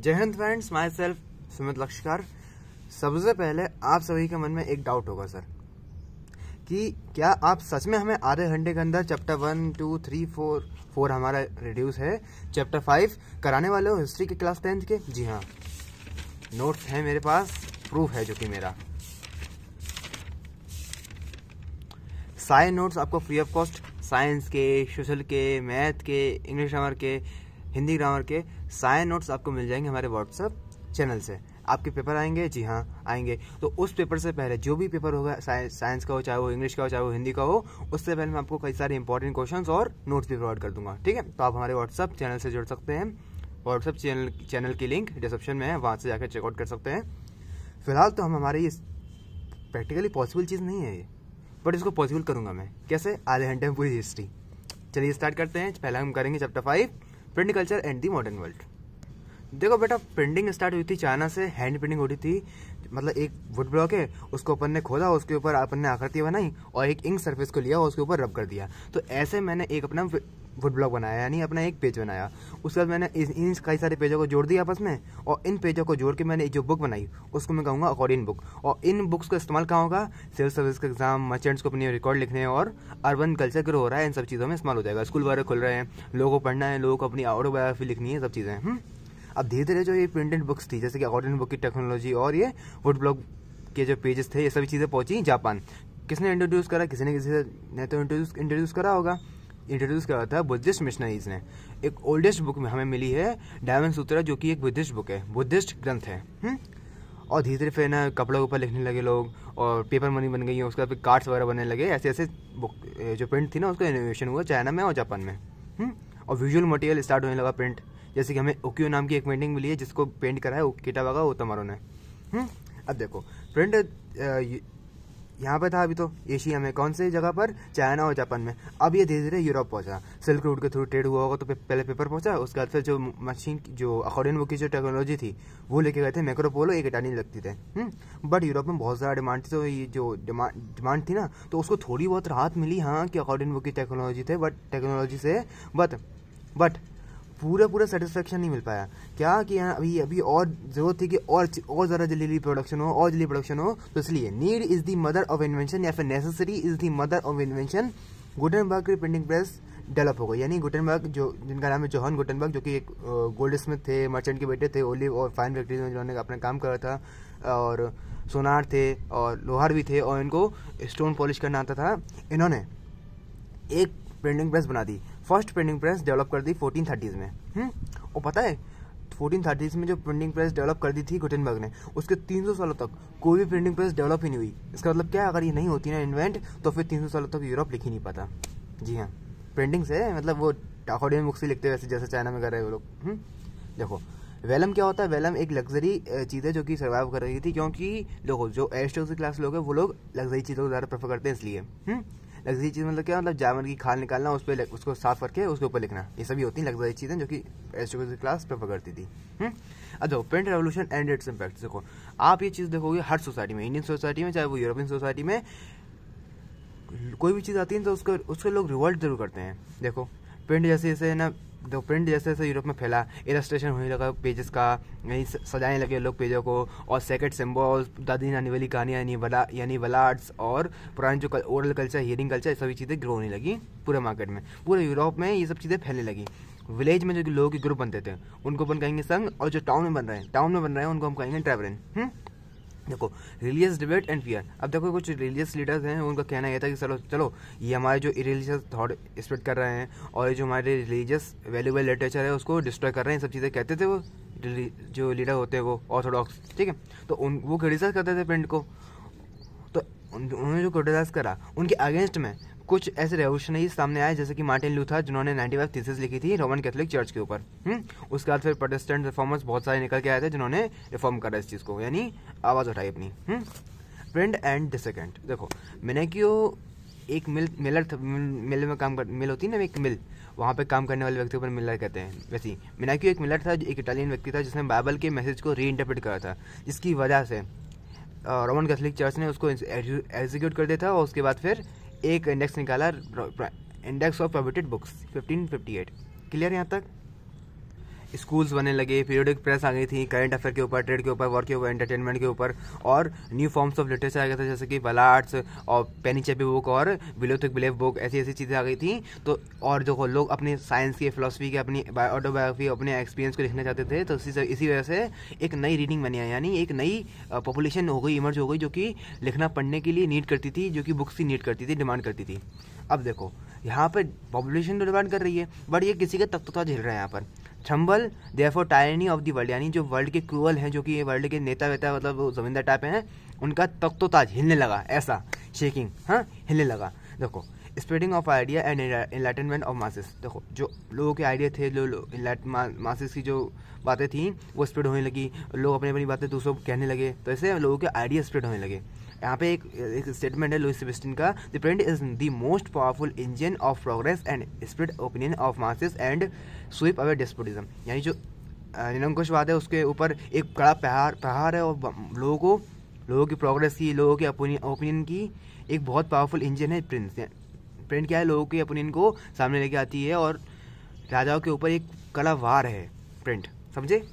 जय Hind friends, my self Sumit Lakshyakar. सबसे पहले आप सभी के मन में एक डाउट होगा सर कि क्या आप सच में हमें आधे घंटे के अंदर चैप्टर 1, 2, 3, 4 हमारा रिड्यूस है, चैप्टर 5 कराने वाले हो हिस्ट्री के क्लास 10th के? जी हाँ, नोट्स हैं मेरे पास, प्रूफ है जो कि मेरा सारे नोट्स आपको फ्री ऑफ कॉस्ट, साइंस के, सोशल के, मैथ के, इंग्लिश ग्रामर के, हिंदी ग्रामर के सारे नोट्स आपको मिल जाएंगे हमारे व्हाट्सएप चैनल से। आपके पेपर आएंगे, जी हाँ आएंगे, तो उस पेपर से पहले जो भी पेपर होगा, साइंस का हो, चाहे वो इंग्लिश का हो, चाहे वो हिंदी का हो, उससे पहले मैं आपको कई सारे इंपॉर्टेंट क्वेश्चंस और नोट्स भी प्रोवाइड कर दूंगा। ठीक है, तो आप हमारे व्हाट्सएप चैनल से जुड़ सकते हैं। व्हाट्सएप चैनल की लिंक डिस्क्रिप्शन में है, वहाँ से जाकर चेकआउट कर सकते हैं। फिलहाल तो हमारे ये प्रैक्टिकली पॉसिबल चीज़ नहीं है ये, बट इसको पॉसिबल करूंगा मैं। कैसे? आधे घंटे में पूरी हिस्ट्री। चलिए स्टार्ट करते हैं। पहले हम करेंगे chapter 5, print culture and the modern world. देखो बेटा, प्रिंटिंग स्टार्ट हुई थी चाइना से, हैंड प्रिंटिंग होती थी। मतलब एक वुड ब्लॉक है, उसको अपन ने खोदा, उसके ऊपर अपन ने आकृतियाँ बनाई और एक इंक सरफेस को लिया और उसके ऊपर रब कर दिया। तो ऐसे मैंने एक अपना वुड ब्लॉक बनाया, यानी अपना एक पेज बनाया। उसके बाद मैंने इन कई सारे पेजों को जोड़ दिया आपस में, और इन पेजों को जोड़ के मैंने जो बुक बनाई उसको मैं कहूँगा अकॉर्डिंग बुक। और इन बुक्स का इस्तेमाल कहाँ होगा? सिविल सर्विस का एग्जाम, मर्चेंट्स को अपनी रिकॉर्ड लिखने और अर्बन कल्चर ग्रो हो रहा है, इन सब चीज़ों में इस्तेमाल हो जाएगा। स्कूल वगैरह खुल रहे हैं, लोगों को पढ़ना है, लोगों को अपनी ऑटोबायोग्राफी लिखनी है, सब चीज़ें। अब धीरे धीरे जो ये प्रिंटेड बुक्स थी, जैसे कि अकॉर्डिंग बुक की टेक्नोलॉजी और ये वुड ब्लॉक के जो पेजेस थे, ये सभी चीज़ें पहुंची जापान। किसने इंट्रोड्यूस करा? किसी ने तो इंट्रोड्यूस करा होगा। इंट्रोड्यूस करा था बुद्धिस्ट मिशनरीज ने। एक ओल्डेस्ट बुक में हमें मिली है डायमंड सूत्रा, जो कि एक बुद्धिस्ट बुक है, बुद्धिस्ट ग्रंथ है। और धीरे धीरे फिर ना कपड़ों के ऊपर लिखने लगे लोग, और पेपर मनी बन गई है, उसके बाद कार्ड्स वगैरह बनने लगे। ऐसे ऐसे बुक जो प्रिंट थी ना, उसका इनोवेशन हुआ चाइना में और जापान में। और विजुअल मटेरियल स्टार्ट होने लगा प्रिंट। जैसे कि हमें उकियो नाम की एक पेंटिंग मिली है, जिसको पेंट करा है किटावागा ओतोमारू ने। अब देखो, प्रिंट यहाँ पे था अभी तो एशिया में, कौन से जगह पर? चाइना और जापान में। अब ये धीरे धीरे यूरोप पहुंचा, सिल्क रूट के थ्रू ट्रेड हुआ होगा, तो पहले पेपर पहुंचा, उसके बाद फिर जो मशीन, जो अकॉर्डिंग बुक की जो टेक्नोलॉजी थी वो लेके गए थे मैक्रोपोलो, एक इटालियन लगती थे। बट यूरोप में बहुत ज़्यादा डिमांड थी, तो ये जो डिमांड थी ना, तो उसको थोड़ी बहुत राहत मिली, हाँ, कि अकॉर्डिंग बुक की टेक्नोलॉजी थे, बट टेक्नोलॉजी से बट पूरा सेटिस्फेक्शन नहीं मिल पाया। क्या कि अभी और जरूरत थी कि और ज़रा जल्दी प्रोडक्शन हो, तो इसलिए need is the mother of invention, या फिर necessity is the mother of invention. Gutenberg की प्रिंटिंग प्रेस डेवलप हो गई, यानी गुटेनबर्ग, जो जिनका नाम है जोहान गुटेनबर्ग, जो कि एक गोल्ड स्मिथ थे, मर्चेंट के बेटे थे, ओलिव और फाइन फैक्ट्रीज में जिन्होंने अपना काम करा था, और सोनार थे और लोहार भी थे, और इनको स्टोन पॉलिश करना आता था। इन्होंने एक प्रिंटिंग प्रेस बना दी, फर्स्ट प्रिंटिंग प्रेस डेवलप कर दी 1430s में। और पता है 1430s में जो प्रिंटिंग प्रेस डेवलप कर दी थी गुटेनबर्ग ने, उसके 300 सालों तक कोई भी प्रिंटिंग प्रेस डेवलप ही नहीं हुई। इसका मतलब क्या? अगर ये नहीं होती ना इन्वेंट, तो फिर 300 सालों तक यूरोप लिख ही नहीं पाता। जी हाँ, प्रिंटिंग से मतलब वो अकॉर्डिंग बुक से लिखते वैसे, जैसे चाइना में कर रहे हैं वो लोग। देखो, वेलम क्या होता है? वेलम एक लग्जरी चीज़ है जो कि सर्वाइव कर रही थी, क्योंकि देखो जो एरिस्टोक्रेसी क्लास लोग हैं वो लोग लग्जरी चीज़ों को ज़्यादा प्रेफर करते हैं, इसलिए। लग्जरी चीज़ मतलब क्या? मतलब जानवर की खाल निकालना, उस पर उसको साफ करके उसके ऊपर लिखना, ये सभी होती हैं लग्जरी चीज़ें जो कि एरिस्टोक्रेसी क्लास प्रेफर करती थी। अब देखो, print revolution and its impact. देखो, आप ये चीज़ देखोगे हर सोसाइटी में, इंडियन सोसाइटी में, चाहे वो यूरोपियन सोसाइटी में, कोई भी चीज़ आती है तो उसके लोग रिवॉल्ट जरूर करते हैं। देखो, प्रिंट जैसे ना, तो प्रिंट जैसे यूरोप में फैला, इलस्ट्रेशन होने लगा पेजेस का, यही सजाने लगे लोग पेजों को, और सेकेंड सिम्बॉल्स, दादी नानी वाली कहानियाँ, यानी बलाड्स, और पुरानी जो ओरल कल्चर, हियरिंग कल्चर, ये सभी चीज़ें ग्रो होने लगी पूरे मार्केट में, पूरे यूरोप में ये सब चीज़ें फैलने लगी। विलेज में जो लोगों के ग्रुप बनते थे उनको अपन कहेंगे संघ, और जो टाउन में बन रहे हैं उनको हम कहेंगे ट्रेवरन। देखो, रिलीजियस डिबेट एंड फियर। अब देखो, कुछ रिलीजियस लीडर्स हैं, उनका कहना यह था कि चलो ये हमारे जो इरिलीजियस थॉट स्प्रेड कर रहे हैं, और ये जो हमारे रिलीजियस वैल्यूबल लिटरेचर है उसको डिस्ट्रॉय कर रहे हैं, सब चीज़ें कहते थे वो जो लीडर होते हैं वो ऑर्थोडॉक्स। ठीक है, तो वो क्रिटिसाइज करते थे प्रिंट को। तो उन्होंने जो क्रिटिसाइज करा, उनके अगेंस्ट में कुछ ऐसे रेवोल्यूशनरी सामने आए, जैसे कि मार्टिन लूथर, जिन्होंने 95 थीसिस लिखी थी रोमन कैथोलिक चर्च के ऊपर। उसके बाद फिर प्रोटेस्टेंट रिफॉर्मर्स बहुत सारे निकल के आए थे, जिन्होंने रिफॉर्म करा इस चीज़ को, यानी आवाज़ उठाई अपनी। Print and the second. देखो, मेनेकियो एक मिल में काम कर, मिल होती है ना एक मिल, वहाँ पे काम करने वाले व्यक्ति को मिलर कहते हैं। वैसे ही मेनेकियो एक मिलर था, एक इटालियन व्यक्ति था, जिसने बाइबल के मैसेज को री इंटरप्रेट करा था, जिसकी वजह से रोमन कैथोलिक चर्च ने उसको एग्जीक्यूट कर दिया था। और उसके बाद फिर एक इंडेक्स निकाला, index of prohibited books 1558। Clear यहाँ तक? स्कूल्स बनने लगे, पीरियोडिक प्रेस आ गई थी, करंट अफेयर के ऊपर, ट्रेड के ऊपर, वर्क के ऊपर, एंटरटेनमेंट के ऊपर, और न्यू फॉर्म्स ऑफ लिटरेचर आ गया था जैसे कि बालार्ट्स और पेनी चेपी बुक और बिलो थिक बिलीव बुक, ऐसी ऐसी चीज़ें आ गई थी। तो और जो लोग अपने साइंस के, फिलोसफी के, अपनी ऑटोबायोग्राफी, अपने एक्सपीरियंस को लिखना चाहते थे, तो इसी वजह से एक नई रीडिंग बनी है, यानी एक नई पॉपुलेशन हो गई, इमर्ज हो गई, जो कि लिखना पढ़ने के लिए नीड करती थी, जो कि बुक्स की नीड करती थी, डिमांड करती थी। अब देखो यहाँ पे पॉपुलेशन तो डिमांड कर रही है, बट ये किसी का तख्ता झेल रहा है यहाँ पर। Tremble therefore tyranny of the world, यानी जो वर्ल्ड के क्रूअल हैं, जो कि ये वर्ल्ड के नेता वेता, मतलब जमींदार टाइप हैं, उनका तख्तोताज हिलने लगा, ऐसा शेकिंग, हाँ हिलने लगा। देखो spreading of idea and enlightenment of masses, देखो जो लोगों के आइडिया थे, जो मासेस की जो बातें थी वो स्प्रेड होने लगी, लोग अपनी अपनी बातें दूसरों को कहने लगे, तो ऐसे लोगों के आइडिया स्प्रेड होने लगे। यहाँ पे एक स्टेटमेंट है लुईस सेबेस्टियन का, the print is the most powerful engine of progress and spread opinion of masses and sweep away despotism, यानी जो निरंकुशवाद है उसके ऊपर एक कड़ा प्रहार है, और लोगों की प्रोग्रेस की, लोगों के ओपिनियन की एक बहुत पावरफुल इंजन है प्रिंट क्या है, लोगों के ओपिनियन को सामने लेके आती है, और राजाओं के ऊपर एक कड़ा वार है प्रिंट, समझे।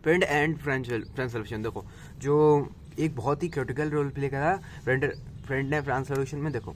प्रिंट एंड फ्रेंच रेवोल्यूशन, देखो जो एक बहुत ही क्रिटिकल रोल प्ले करा प्रिंट ने फ्रांस रेवोल्यूशन में। देखो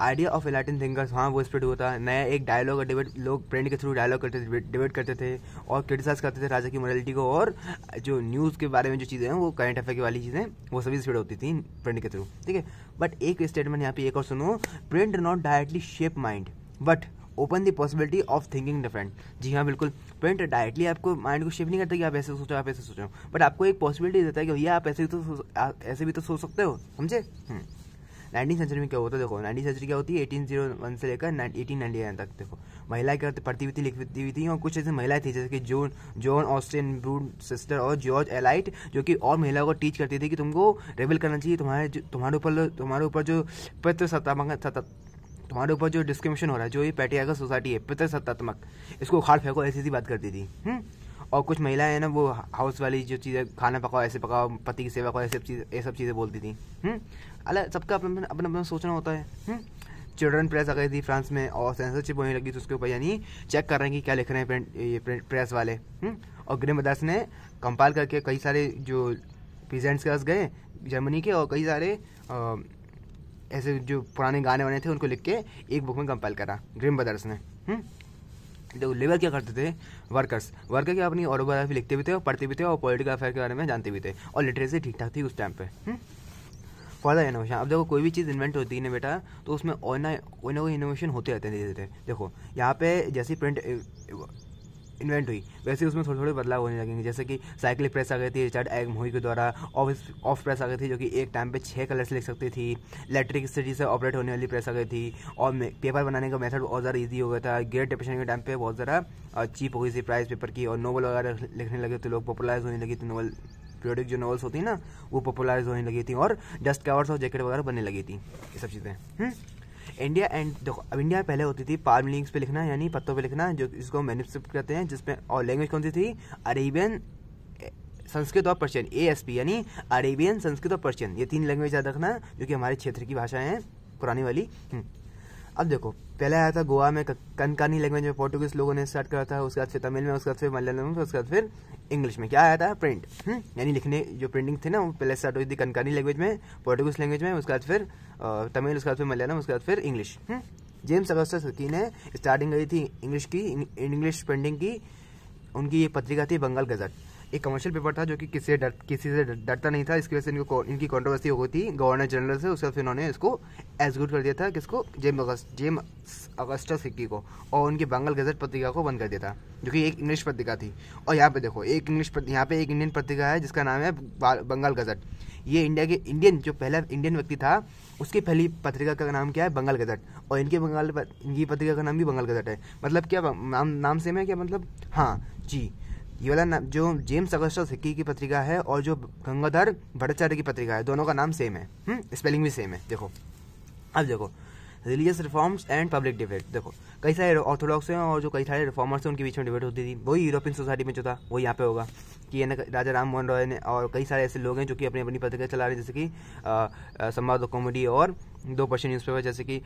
आइडिया ऑफ एनलाइटेंड थिंकर्स, हाँ वो स्प्रेड हुआ था, नया एक डायलॉग और डिबेट, लोग प्रिंट के थ्रू डायलॉग करते थे, डिबेट करते थे और क्रिटिसाइज करते थे राजा की मोरालिटी को, और जो न्यूज़ के बारे में जो चीज़ें हैं, वो करंट अफेयर की वाली चीज़ें, वो सभी स्प्रेड होती थी प्रिंट के थ्रू, ठीक है। बट एक स्टेटमेंट यहाँ पे एक और सुनो, print not directly shape mind but open the possibility of thinking different. जी हाँ बिल्कुल, प्रिंट डायरेक्टली आपको माइंड को शेप नहीं करता कि आप ऐसे सोचो, आप ऐसे सोचो, बट आपको एक पॉसिबिलिटी देता है कि भैया आप ऐसे भी तो सोच सकते हो, समझे। 19वीं सेंचुरी में क्या होता है, देखो 19वीं सेंचुरी क्या होती है, 1801 से लेकर 1899 तक। देखो महिलाएं क्या पढ़ती हुई थी, लिखती हुई थी, और कुछ ऐसी महिलाएं थी जैसे कि जॉन ऑस्टिन ब्रूड सिस्टर और जॉर्ज एलाइट, जो कि और महिलाओं को टीच करती थी कि तुमको रेबल करना चाहिए, तुम्हारे ऊपर जो तुम्हारे ऊपर जो डिस्क्रिमिनेशन हो रहा है, जो ये पैट्रियार्कल सोसाइटी है, पितृसत्तात्मक, इसको उखाड़ फेंको, ऐसी सी बात करती थी। और कुछ महिलाएं हैं ना, वो हाउस वाली जो चीज़ें, खाना पकाओ, ऐसे पकाओ, पति की सेवा करो, ये सब चीज़ें बोलती थी। अलग सबका अपना अपना सोचना होता है। चिल्ड्रन प्रेस आ गई थी फ्रांस में, और सेंसरशिप होने लगी थी उसके ऊपर, यानी चेक कर रहे हैं कि क्या लिख रहे हैं प्रेस वाले। और ग्रिम ब्रदर्स ने कंपाइल करके कई सारे जो पीजेंट्स के पास गए जर्मनी के, और कई सारे ऐसे जो पुराने गाने वाने थे उनको लिख के एक बुक में कंपाइल करा ग्रिम ब्रदर्स ने। तो लेबर क्या करते थे, वर्कर क्या अपनी ऑटोबायोग्राफी लिखते भी थे और पढ़ते भी थे और पॉलिटिकल अफेयर के बारे में जानते भी थे, और लिटरेसी ठीक ठाक थी उस टाइम पे। फॉर द इनोवेशन, अब देखो कोई भी चीज़ इन्वेंट होती है ना बेटा, तो उसमें कोई ना कोई इनोवेशन होते रहते हैं धीरे धीरे। देखो यहाँ पे जैसे प्रिंट इन्वेंट हुई, वैसे उसमें थोड़े थोड़े बदलाव होने लगेंगे, जैसे कि साइक्लिक प्रेस आ गई थी रिचर्ड एगमोई के द्वारा, ऑफ प्रेस आ गई थी जो कि एक टाइम पे 6 कलर से लिख सकती थी, इलेक्ट्रिसिटी से ऑपरेट होने वाली प्रेस आ गई थी, और पेपर बनाने का मेथड बहुत ज़्यादा ईजी हो गया था, ग्रेट डिप्रेशन के टाइम पे बहुत ज़्यादा चीप हो गई थी प्राइस पेपर की, और नोवेल वगैरह लिखने लगे थे लोग, पॉपुलराइज होने लगी थी नोवेल, पीरियोडिक जो नॉवेल्स होती है ना वो पॉपुलराइज होने लगी थी, और डस्ट कवर्स और जैकेट वगैरह बनने लगी थी, ये सब चीज़ें। इंडिया एंड देखो, अब इंडिया पहले होती थी पाल्म लीव्स पे लिखना, यानी पत्तों पे लिखना, जो इसको मैन्युस्क्रिप्ट कहते हैं, जिसमें और लैंग्वेज कौन सी थी, अरेबियन, संस्कृत और पर्शियन, ASP यानी अरेबियन, संस्कृत और पर्शियन, ये 3 लैंग्वेज याद रखना जो कि हमारे क्षेत्र की भाषाएं हैं पुरानी वाली। अब देखो पहले आया था गोवा में कनकानी लैंग्वेज में, पोर्टुगीज लोगों ने स्टार्ट करा था, उसके बाद फिर तमिल में, उसके बाद फिर मलयालम में, उसके बाद फिर इंग्लिश में क्या आया था, प्रिंट। यानी लिखने जो प्रिंटिंग थी ना वो पहले स्टार्ट हुई थी कनकानी लैंग्वेज में, पोर्टुगीज लैंग्वेज में, उसके बाद फिर तमिल, उसके बाद फिर मलयालम, उसके बाद फिर इंग्लिश। जेम्स अगस्टस हिकी ने स्टार्टिंग करी थी इंग्लिश प्रिंटिंग की, उनकी ये पत्रिका थी बंगाल गजट, एक कमर्शियल पेपर था जो कि किसी से डरता नहीं था, इसकी वजह से इनकी कंट्रोवर्सी हो गई थी गवर्नर जनरल से, उसके बाद फिर उन्होंने इसको एग्जीक्यूट कर दिया था, किसको, जेम्स अगस्टस हिकी को, और उनकी बंगाल गजट पत्रिका को बंद कर दिया था, जो कि एक इंग्लिश पत्रिका थी। और यहाँ पे देखो यहाँ पे एक इंडियन पत्रिका है जिसका नाम है बंगाल गजट, ये इंडियन जो पहला इंडियन व्यक्ति था उसकी पहली पत्रिका का नाम क्या है, बंगाल गजट, और इनकी पत्रिका का नाम भी बंगाल गजट है। मतलब क्या नाम सेम है क्या, मतलब हाँ जी, ये वाला नाम जो जेम्स अगस्टस हिकी की पत्रिका है और जो गंगाधर भट्टाचार्य की पत्रिका है, दोनों का नाम सेम है, स्पेलिंग भी सेम है। देखो अब देखो religious reforms and public debate, देखो कई सारे ऑर्थोडॉक्स हैं और जो कई सारे रिफॉर्मर्स हैं उनके बीच में डिबेट होती थी, वही यूरोपियन सोसाइटी में जो था वही यहाँ पे होगा कि ये ना राजा राम मोहन रॉय ने और कई सारे ऐसे लोग हैं जो कि अपनी अपनी पत्रिका चला रहे हैं, जैसे कि संवाद कॉमेडी और 2 पर्शियन न्यूज़पेपर, जैसे कि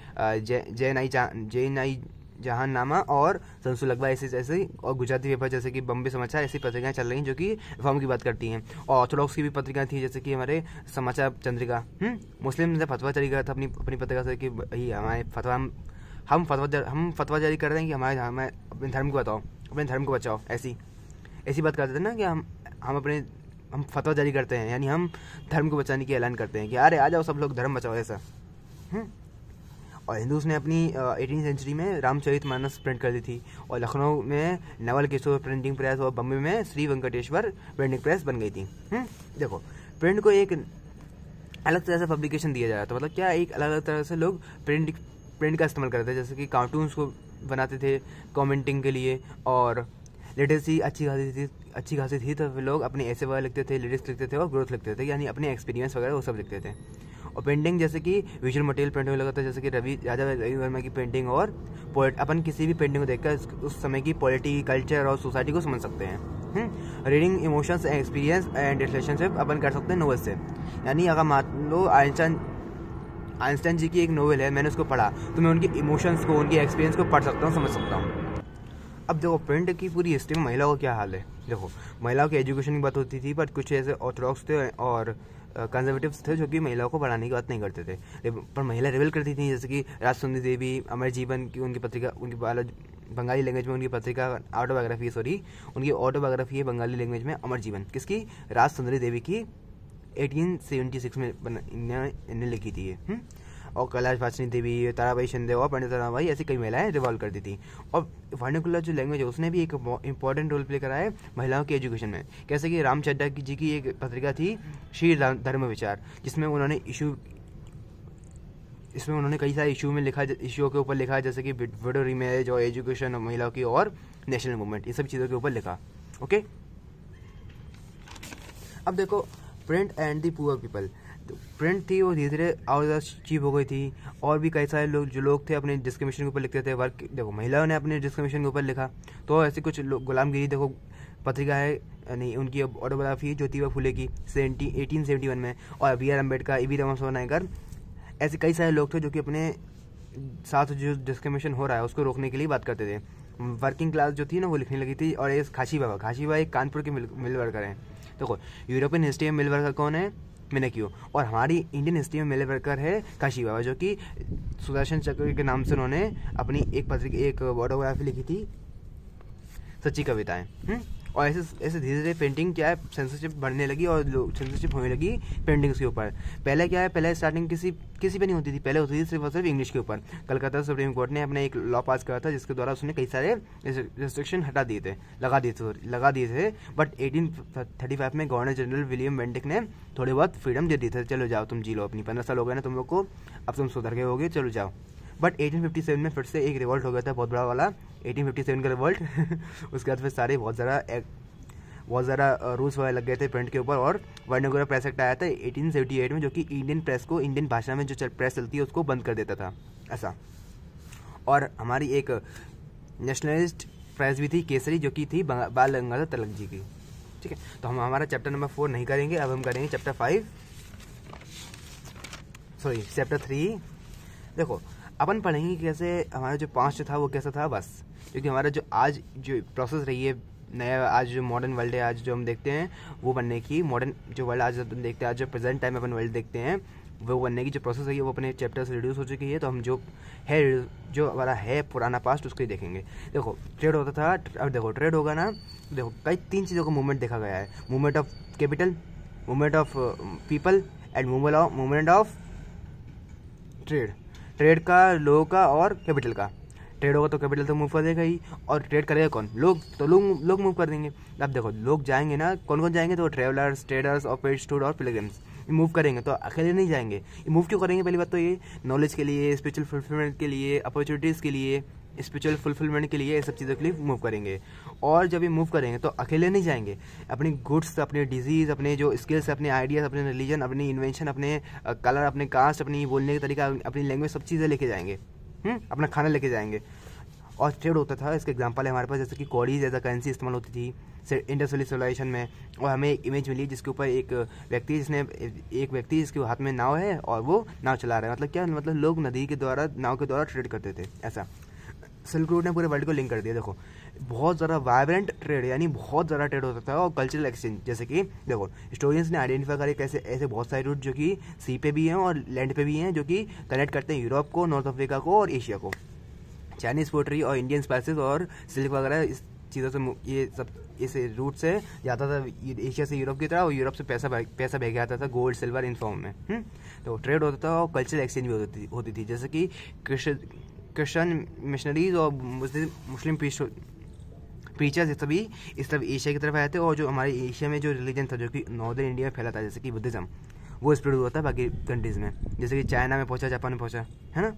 जहांनामा और संसु लगभग ऐसे और गुजराती पेपर जैसे कि बम्बे समाचार, ऐसी पत्रिकाएं चल रही हैं जो कि रिफॉर्म की बात करती हैं। और ऑर्थोडॉक्स की भी पत्रिकाएं थी जैसे कि हमारे समाचार चंद्रिका। मुस्लिम ने फतवा जारी करा था अपनी पत्रिका से कि भाई हमारे फतवा हम फतवा जारी कर रहे हैं कि हमें अपने धर्म को बताओ, अपने धर्म को बचाओ। ऐसी बात करते थे ना कि हम फतवा जारी करते हैं, यानी हम धर्म को बचाने की ऐलान करते हैं कि अरे आ जाओ सब लोग धर्म बचाओ ऐसा। और हिंदूज ने अपनी 18वीं सेंचुरी में रामचरितमानस प्रिंट कर दी थी, और लखनऊ में नवल किशोर प्रिंटिंग प्रेस और बम्बे में श्री वेंकटेश्वर प्रिंटिंग प्रेस बन गई थी। देखो, प्रिंट को एक अलग तरह से पब्लिकेशन दिया जा रहा था। मतलब क्या, एक अलग अलग तरह से लोग प्रिंट का इस्तेमाल करते थे, जैसे कि कार्टून्स को बनाते थे कमेंटिंग के लिए, और लिटरेसी अच्छी खासी थी तो लोग अपने ऐसे वगैरह लिखते थे, लिरिक्स लिखते थे और ग्रोथ लिखते थे, यानी अपने एक्सपीरियंस वगैरह वो सब लिखते थे। और पेंटिंग जैसे कि विजुअल मटेरियल प्रिंट में लगा था, जैसे कि राजा रवि वर्मा की पेंटिंग, और अपन किसी भी पेंटिंग को देखकर उस समय की पॉलिटी, कल्चर और सोसाइटी को समझ सकते हैं। Reading emotions and experience and relationship अपन कर सकते हैं नोवेल से, यानी अगर मान लो आइंस्टाइन जी की एक नोवेल है, मैंने उसको पढ़ा तो मैं उनके इमोशंस को, उनके एक्सपीरियंस को पढ़ सकता हूँ, समझ सकता हूँ। अब देखो, प्रिंट की पूरी हिस्ट्री में महिलाओं का क्या हाल है। देखो, महिलाओं की एजुकेशन की बात होती थी, पर कुछ ऐसे ऑर्थोडॉक्स थे और कंजर्वेटिव्स थे जो कि महिलाओं को पढ़ाने की बात नहीं करते थे, पर महिला रिवेल करती थी, जैसे कि राजसुंदरी देवी, अमर जीवन की उनकी पत्रिका, उनकी बंगाली लैंग्वेज में उनकी पत्रिका उनकी ऑटोबायोग्राफी है बंगाली लैंग्वेज में, अमर जीवन, किसकी, राजसुंदरी देवी की 1876 में इन्हें लिखी थी। और कैलाश वासनी देवी, ताराबाई शिंदे और पंडित ताराबाई, ऐसी कई महिलाएं रिवॉल्व करती थी। और वर्नाकुलर जो लैंग्वेज है उसने भी एक इंपॉर्टेंट रोल प्ले करा है महिलाओं की एजुकेशन में। कैसे कि राम चड्ढा जी की एक पत्रिका थी श्री धर्म विचार, जिसमें उन्होंने कई सारे इशू के ऊपर लिखा, जैसे कि विडो रीमैरिज और एजुकेशन महिलाओं की और नेशनल मूवमेंट, ये सब चीज़ों के ऊपर लिखा। ओके, अब देखो, print and the poor people. Print थी वो धीरे धीरे और ज़्यादा चीप हो गई थी, और भी कई सारे लोग थे अपने डिस्क्रिमिनेशन के ऊपर लिखते थे। वर्क, देखो, महिलाओं ने अपने डिस्क्रिमिनेशन के ऊपर लिखा, तो ऐसे कुछ लोग, गुलामगिरी देखो पत्रिका है, यानी उनकी ऑटोबायोग्राफी ज्योतिबा फुले की 1871 में, और B R Ambedkar, E V Ramaswamy Naicker, ऐसे कई सारे लोग थे जो कि अपने साथ जो डिस्क्रिमिनेशन हो रहा है उसको रोकने के लिए बात करते थे। वर्किंग क्लास जो थी ना वो लिखने लगी थी। और ये खाशी बाबा एक कानपुर के मिल वर्कर हैं। देखो, यूरोपियन हिस्ट्री में मिल वर्कर कौन है, मेनाक्यू, और हमारी इंडियन हिस्ट्री में मिल वर्कर है काशी बाबा, जो कि सुदर्शन चक्र के नाम से उन्होंने अपनी एक ऑटोग्राफी लिखी थी, सच्ची कविताएं। और ऐसे धीरे धीरे पेंटिंग क्या है, सेंसरशिप बढ़ने लगी और सेंसरशिप होने लगी पेंटिंग्स के ऊपर। पहले क्या है, पहले स्टार्टिंग किसी पे नहीं होती थी, पहले होती थी सिर्फ और सिर्फ इंग्लिश के ऊपर। कलकत्ता सुप्रीम कोर्ट ने अपने एक लॉ पास करा था जिसके द्वारा उसने कई सारे रिस्ट्रिक्शन लगा दिए थे। बट 1835 में गवर्नर जनरल विलियम बेंटिक ने थोड़ी बहुत फ्रीडम दे दी थी, चलो जाओ तुम जी लो अपनी, 15 साल हो गए ना तुम लोग को, अब तुम सुधर गए होगे, चलो जाओ। बट 1857 में फिर से एक रिवॉल्ट हो गया था, बहुत बड़ा वाला 1857 का रिवॉल्ट। उसके बाद फिर सारे बहुत ज़्यादा रूल्स वगैरह लग गए थे प्रिंट के ऊपर, और वर्नाकुलर प्रेस एक्ट आया था 1878 में, जो कि इंडियन प्रेस को, इंडियन भाषा में जो प्रेस चलती है उसको बंद कर देता था, ऐसा। और हमारी एक नेशनलिस्ट प्रेस भी थी, केसरी, जो कि थी बाल गंगाधर तिलक जी की। ठीक है, तो हम हमारा चैप्टर नंबर 4 नहीं करेंगे, अब हम करेंगे चैप्टर 3। देखो, अपन पढ़ेंगे कैसे हमारा जो पास्ट था वो कैसा था, बस। क्योंकि हमारा जो आज जो प्रोसेस रही है, नया आज जो मॉडर्न वर्ल्ड है, आज जो हम देखते हैं वो बनने की, मॉडर्न जो वर्ल्ड आज देखते हैं, आज जो प्रेजेंट टाइम अपन वर्ल्ड देखते हैं, वो बनने की जो प्रोसेस है वो अपने चैप्टर से रिड्यूस हो चुकी है। तो हम जो हमारा है पुराना पास्ट उसको ही देखेंगे। देखो, ट्रेड होता था, अब देखो ट्रेड होगा ना, देखो कई 3 चीज़ों का मूवमेंट देखा गया है, movement of capital, movement of people and movement of trade का, लोगों का और कैपिटल का। ट्रेड होगा तो कैपिटल तो मूव कर देगा ही, और ट्रेड करेगा कौन, लोग, तो लोग मूव कर देंगे। अब देखो, लोग जाएंगे ना, कौन कौन जाएंगे, तो ट्रेवलर्स, ट्रेडर्स और पेड स्टूड और पिलग्रिम्स मूव करेंगे, तो अकेले नहीं जाएंगे। ये मूव क्यों करेंगे, पहली बात तो ये नॉलेज के लिए, स्पिरिचुअल फुलफिलमेंट के लिए, अपॉर्चुनिटीज़ के लिए, स्पिरिचुअल फुलफिलमेंट के लिए, ये सब चीज़ों के लिए मूव करेंगे। और जब ये मूव करेंगे तो अकेले नहीं जाएंगे, अपनी गुड्स, अपने डिजीज़, अपने जो स्किल्स, अपने आइडियाज़, अपने रिलीजन, अपनी इन्वेंशन, अपने कलर, अपने कास्ट, अपनी बोलने का तरीका, अपनी लैंग्वेज, सब चीज़ें लेके जाएंगे, अपना खाना लेके जाएंगे। और ट्रेड होता था, इसके एग्जांपल है हमारे पास, जैसे कि कौड़ीज एज अ करेंसी इस्तेमाल होती थी इंडस वैली सिविलाइजेशन में। और हमें एक इमेज मिली जिसके ऊपर एक व्यक्ति जिसके हाथ में नाव है और वो नाव चला रहा है। मतलब क्या, मतलब लोग नदी के द्वारा, नाव के द्वारा ट्रेड करते थे, ऐसा। सिल्क रूट ने पूरे वर्ल्ड को लिंक कर दिया। देखो बहुत ज़्यादा वाइब्रेंट ट्रेड, यानी बहुत ज़्यादा ट्रेड होता था, और कल्चरल एक्सचेंज, जैसे कि देखो हिस्टोरियंस ने आइडेंटिफाई करे कैसे ऐसे बहुत सारे रूट जो कि सी पे भी हैं और लैंड पे भी हैं, जो कि कनेक्ट करते हैं यूरोप को, नॉर्थ अफ्रीका को और एशिया को। चाइनीज़ पोट्री और इंडियन स्पाइसेस और सिल्क वगैरह इस चीज़ों से, ये सब इस रूट से जाता था एशिया से यूरोप की तरफ, और यूरोप से पैसा बह के आता था गोल्ड सिल्वर इन फॉर्म में। तो ट्रेड होता था और कल्चरल एक्सचेंज भी होती थी, जैसे कि क्रिश्चियन मिशनरीज और मुस्लिम प्रीचर्स सभी इस तरफ एशिया की तरफ आए थे, और जो हमारे एशिया में जो रिलीजन था जो कि नॉर्दर्न इंडिया में फैला था, जैसे कि बुद्धिज्म, वो स्प्रेड हुआ था बाकी कंट्रीज़ में, जैसे कि चाइना में पहुंचा, जापान में पहुंचा, है ना।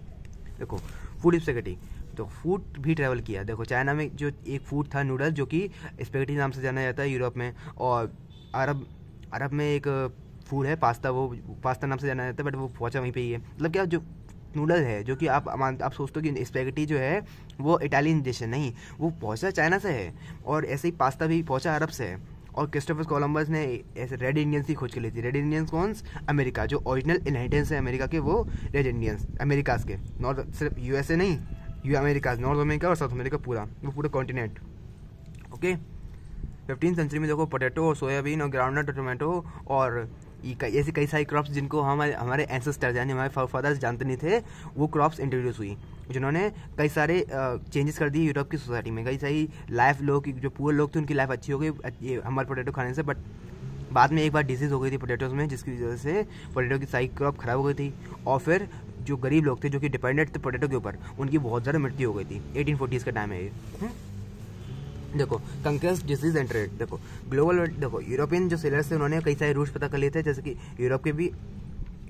देखो फूड स्पेगेटी, तो फूड भी ट्रैवल किया। देखो चाइना में जो एक फूड था नूडल, जो कि स्पेगेटी नाम से जाना जाता है यूरोप में, और अरब में एक फूड है पास्ता, वो पास्ता नाम से जाना जाता है, बट वो पहुंचा वहीं पे ही है। मतलब क्या, जो नूडल है जो कि आप सोचते हो कि स्पेगेटी जो है वो इटालियन डिश है, नहीं, वो पहुंचा चाइना से है, और ऐसे ही पास्ता भी पहुंचा अरब से है। और क्रिस्टोफर कोलंबस ने ऐसे रेड इंडियंस की खोज कर ली थी। रेड इंडियंस कौन? अमेरिका, जो ओरिजिनल इनहेरिटेंस है अमेरिका के, वो रेड इंडियंस अमेरिकाज के, नॉर्थ, सिर्फ यूएसए नहीं, अमेरिकाज, नॉर्थ अमेरिका और साउथ अमेरिका, वो पूरा कॉन्टिनेंट। ओके 15th सेंचुरी में देखो पोटैटो और सोयाबीन और ग्राउंडनट और टोमेटो और ऐसी कई सारी क्रॉप्स जिनको हमारे एंसेस्टर्स यानी हमारे फादर्स जानते नहीं थे, वो क्रॉप्स इंट्रोड्यूस हुई, जिन्होंने कई सारे चेंजेस कर दिए यूरोप की सोसाइटी में। कई सारी लाइफ, लोग जो पुअर लोग थे उनकी लाइफ अच्छी हो गई हमारे पोटैटो खाने से, बट बाद में एक बार डिजीज़ हो गई थी पोटैटोज़ में, जिसकी वजह से पोटैटो की सारी क्रॉप खराब हो गई थी, और फिर जो गरीब लोग थे जो कि डिपेंडेंट थे पोटैटो के ऊपर, उनकी बहुत ज़्यादा मृत्यु हो गई थी। 1840s का टाइम है ये। देखो कंक्वेस्ट, डिसीज एंड ट्रेड, देखो ग्लोबल, देखो यूरोपियन जो सेलर्स थे उन्होंने कई सारे रूट्स पता कर लिए थे, जैसे कि यूरोप के भी,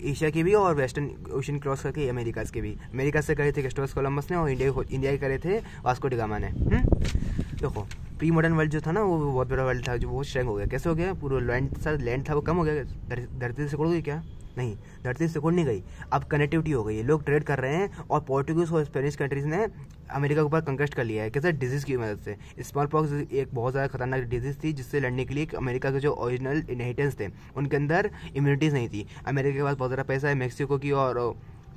एशिया के भी, और वेस्टर्न ओशन क्रॉस करके अमेरिकाज के भी। अमेरिका से करे थे क्रिस्टोफर कोलंबस ने, और इंडिया के करे थे वास्को डी गामा ने। देखो प्री मॉडर्न वर्ल्ड जो था ना, वो बहुत बड़ा वर्ल्ड था, जो बहुत स्ट्रेंग हो गया। कैसे हो गया? पूरा लैंड था वो कम हो गया, धरती से सिकुड़ गई क्या? नहीं, धरती से सिकुड़ नहीं गई, अब कनेक्टिविटी हो गई है, लोग ट्रेड कर रहे हैं, और पोर्टुगीज और स्पेनिश कंट्रीज ने अमेरिका के ऊपर कंक्वेस्ट कर लिया है। कैसे? डिजीज़ की मदद से। स्मॉल पॉक्स एक बहुत ज़्यादा खतरनाक डिजीज़ थी, जिससे लड़ने के लिए अमेरिका के जो ओरिजिनल इनहेरिटेंस थे उनके अंदर इम्यूनिटीज़ नहीं थी। अमेरिका के पास बहुत ज़्यादा पैसा है, मेक्सिको की और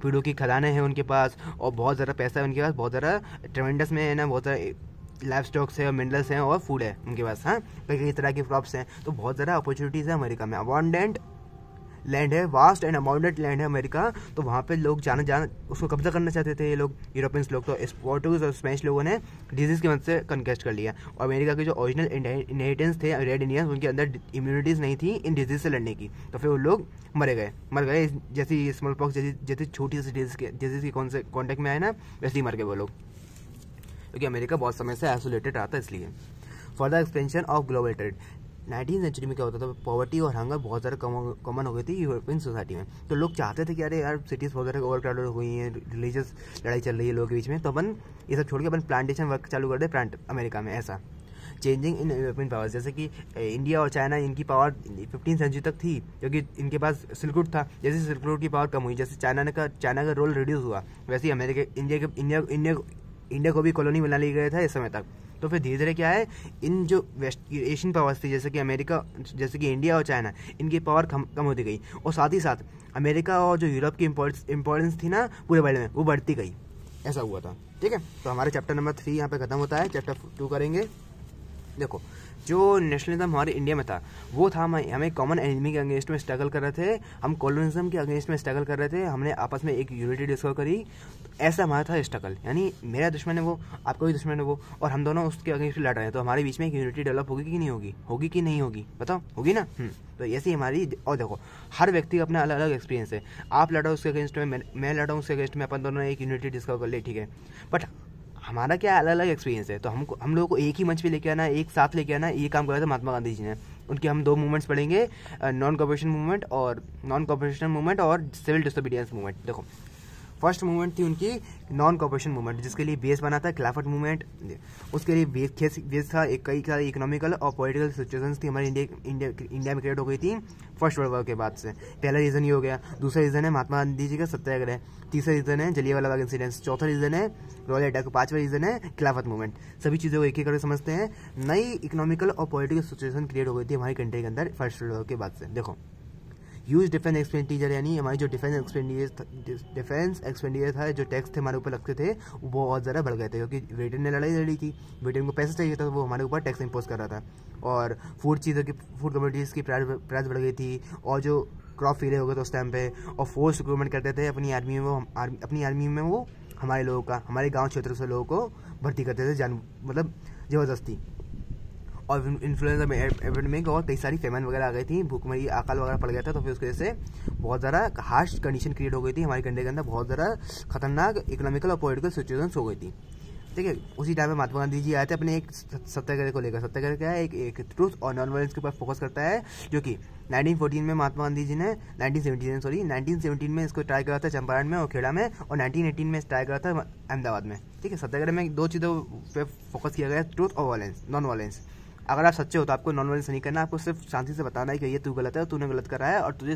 पेरू की खदानें हैं उनके पास, और बहुत ज़्यादा पैसा है उनके पास, बहुत ज़्यादा ट्रेमेंडस में है ना, बहुत ज़्यादा लाइफ स्टॉक्स है और मिनरल्स हैं और फूड है उनके पास। हाँ, कई तरह की क्रॉप्स हैं, तो बहुत ज़्यादा अपॉर्चुनिटीज़ है अमेरिका में। अबांडेंट लैंड है, वास्ट एंड अबाउंडेंट लैंड है अमेरिका, तो वहाँ पे लोग जाना उसको कब्जा करना चाहते थे ये लोग, यूरोपियंस लोग। तो पोर्टुगीज और स्पेनिश लोगों ने डिजीज़ की मदद से कन्क्वेस्ट कर लिया, और अमेरिका के जो ओरिजिनल इनहेरिटेंस थे रेड इंडियंस, उनके अंदर इम्यूनिटीज़ नहीं थी इन डिजीज़ से लड़ने की, तो फिर वो लोग मर गए। जैसी स्मॉल पॉक्स जैसी छोटी सी डिजीज़ की कौन से कॉन्टेक्ट में आए ना, वैसे ही मर गए वो लोग, क्योंकि अमेरिका बहुत समय से आइसोलेटेड रहा था इसलिए। For the expansion of global trade, 19th century में क्या होता था, पॉवर्टी और हंगर बहुत ज़्यादा कॉमन हो गई थी यूरोपियन सोसाइटी में। तो लोग चाहते थे कि अरे यार सिटीज़ बहुत ज़्यादा ओवर क्राउडेड हो गई हैं, रिलीजियस लड़ाई चल रही है लोगों के बीच में, तो अपन ये सब छोड़ के अपन प्लांटेशन वर्क चालू कर दे अमेरिका में। ऐसा चेंजिंग इन यूरोपियन पावर्स, जैसे कि इंडिया और चाइना, इनकी पावर 15th सेंचुरी तक थी क्योंकि इनके पास सिल्क रूट था। जैसे सिल्क रूट की पावर कम हुई, जैसे चाइना का रोल रिड्यूस हुआ, वैसे ही इंडिया को भी कॉलोनी बना लिया गया था इस समय तक। तो फिर धीरे धीरे क्या है, इन जो वेस्ट एशियन पावर्स थी, जैसे कि अमेरिका, जैसे कि इंडिया और चाइना, इनकी पावर कम होती गई, और साथ ही साथ अमेरिका और जो यूरोप की इंपॉर्टेंस थी ना पूरे वर्ल्ड में, वो बढ़ती गई। ऐसा हुआ था। ठीक है, तो हमारे चैप्टर नंबर 3 यहाँ पे खत्म होता है। चैप्टर 2 करेंगे। देखो जो नेशनलिज्म हमारे इंडिया में था, वो था हमें कॉमन एनिमी के अगेंस्ट में स्ट्रगल कर रहे थे, हम कॉलोनिज्म के अगेंस्ट में स्ट्रगल कर रहे थे, हमने आपस में एक यूनिटी डिस्कवर करी। ऐसा हमारा था स्ट्रगल, यानी मेरा दुश्मन है वो, आपका भी दुश्मन है वो, और हम दोनों उसके अगेंस्ट लड़ रहे हैं। तो हमारे बीच में एक यूनिटी डेवलप होगी कि नहीं होगी? होगी कि नहीं होगी? बताओ, होगी ना? तो ऐसी हमारी। और देखो हर व्यक्ति का अपना अलग अलग एक्सपीरियंस है। आप लड़ा उसके अगेंस्ट में, मैं लड़ा उसके अगेंस्ट में, अपन दोनों ने एक यूनिटी डिस्कवर कर ली, ठीक है, बट हमारा क्या अलग अलग एक्सपीरियंस है। तो हम लोगों को एक ही मंच पे लेके आना, एक साथ लेके आना, ये काम करा था महात्मा गांधी जी ने। उनके हम 2 मूवमेंट्स पढ़ेंगे, नॉन कॉपरेशन मूवमेंट और सिविल डिसोबीडियंस मूवमेंट। देखो फर्स्ट मूवमेंट थी उनकी नॉन कॉपरेशन मूवमेंट, जिसके लिए बेस बना था खिलाफत मूवमेंट। उसके लिए बेस था कई सारी इकोनॉमिकल और पॉलिटिकल सिचुएशंस थी हमारे इंडिया में क्रिएट हो गई थी फर्स्ट वर्ल्ड वॉर के बाद से। पहला रीज़न ये हो गया। दूसरा रीज़न है महात्मा गांधी जी का सत्याग्रह। तीसरा रीज़न है जलियांवाला बाग इंसिडेंट्स। चौथा रीज़न है रॉयल अटैक। 5वां रीज़न है खिलाफत मूवमेंट। सभी चीज़ों को एक एक करके समझते हैं। नई इकोनॉमिकल और पॉलिटिकल सिचुएशन क्रिएट हो गई थी हमारी कंट्री के अंदर फर्स्ट वर्ल्ड वॉर के बाद से। देखो ह्यूज डिफेंस एक्सपेंडिचर, यानी हमारी जो डिफेंस एक्सपेंडिचर था, जो टैक्स थे हमारे ऊपर लगते थे वो बहुत ज़्यादा बढ़ गए थे, क्योंकि ब्रिटेन ने लड़ाई लड़ी थी, ब्रिटेन को पैसा चाहिए था, वो हमारे ऊपर टैक्स इम्पोज कर रहा था। और फूड कमोडिटीज़ की प्राइस बढ़ गई थी, और जो क्रॉप फेलियर हो गए थे उस टाइम पे, और फोर्स रिक्रूटमेंट करते थे अपनी आर्मी में वो हमारे लोगों का, हमारे गांव क्षेत्र से लोगों को भर्ती करते थे मतलब ज़बरदस्ती। और इन्फ्लुएंजा एपिडेमिक और कई सारी फेमन वगैरह आ गई थी, भूखमरी अकाल वगैरह पड़ गया था, तो फिर उसकी वजह से बहुत ज़्यादा हार्श कंडीशन क्रिएट हो गई थी हमारे कंट्री के अंदर, बहुत ज़्यादा खतरनाक इकोनॉमिकल और पॉलिटिकल सिचुएशन हो गई थी। ठीक है, उसी टाइम में महात्मा गांधी जी आए थे अपने एक सत्याग्रह को लेकर। सत्याग्रह क्या है, एक ट्रूथ और नॉन वायलेंस के ऊपर फोकस करता है, जो कि 1914 में महात्मा गांधी जी ने 1917 में इसको ट्राई करा था चंपारण में और खेड़ा में, और 1918 में ट्राई करा था अहमदाबाद में। ठीक है, सत्याग्रह में दो चीज़ों पे फोकस किया गया, ट्रूथ और वायलेंस, नॉन वायलेंस। अगर आप सच्चे हो तो आपको नॉन वायलेंस नहीं करना, आपको सिर्फ शांति से बताना है कि ये तू गलत है, तूने गलत करा है, और तुझे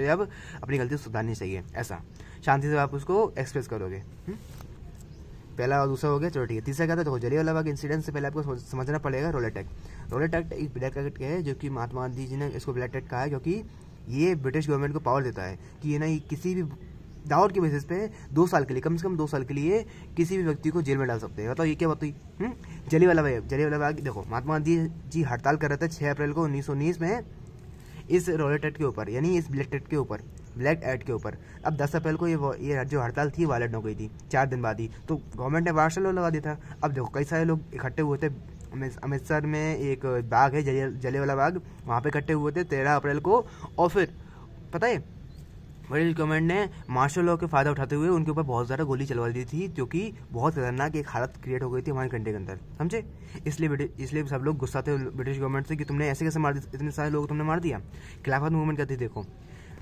अब अपनी गलती सुधारनी चाहिए, ऐसा शांति से आप उसको एक्सप्रेस करोगे। पहला और दूसरा हो गया, चलो ठीक है। तीसरा क्या था, देखो जलियांवाला बाग इंसिडेंट से पहले आपको समझना पड़ेगा रोलेट एक्ट। रोलेट एक्ट एक ब्लैक एक्ट है, जो कि महात्मा गांधी जी ने इसको ब्लैक एक्ट कहा है, क्योंकि ये ब्रिटिश गवर्नमेंट को पावर देता है कि ये ना किसी भी डाउट के बेसिस पे 2 साल के लिए, कम से कम 2 साल के लिए किसी भी व्यक्ति को जेल में डाल सकते हैं। बताओ ये क्या बात हुई। जलियांवाला बाग, देखो महात्मा गांधी जी हड़ताल कर रहे थे 6 अप्रैल को 1919 में इस रोलेट एक्ट के ऊपर, यानी इस ब्लैक एक्ट के ऊपर। अब 10 अप्रैल को ये जो हड़ताल थी वायलेट हो गई थी, 4 दिन बाद ही, तो गवर्नमेंट ने मार्शल लॉ लगा दिया था। अब देखो कई सारे लोग इकट्ठे हुए थे, अमृतसर में एक बाग है जलियांवाला बाग, वहाँ पे इकट्ठे हुए थे 13 अप्रैल को, और फिर पता है ब्रिटिश गवर्नमेंट ने मार्शल लॉ के फायदा उठाते हुए उनके ऊपर बहुत ज़्यादा गोली चलवा दी थी, जो कि बहुत खतरनाक एक हालत क्रिएट हो गई थी हमारे कंट्री के अंदर, समझे। इसलिए सब लोग गुस्सा थे ब्रिटिश गवर्नमेंट से कि तुमने ऐसे कैसे मार दिया, इतने सारे लोग तुमने मार दिया। खिलाफत मूवमेंट करती, देखो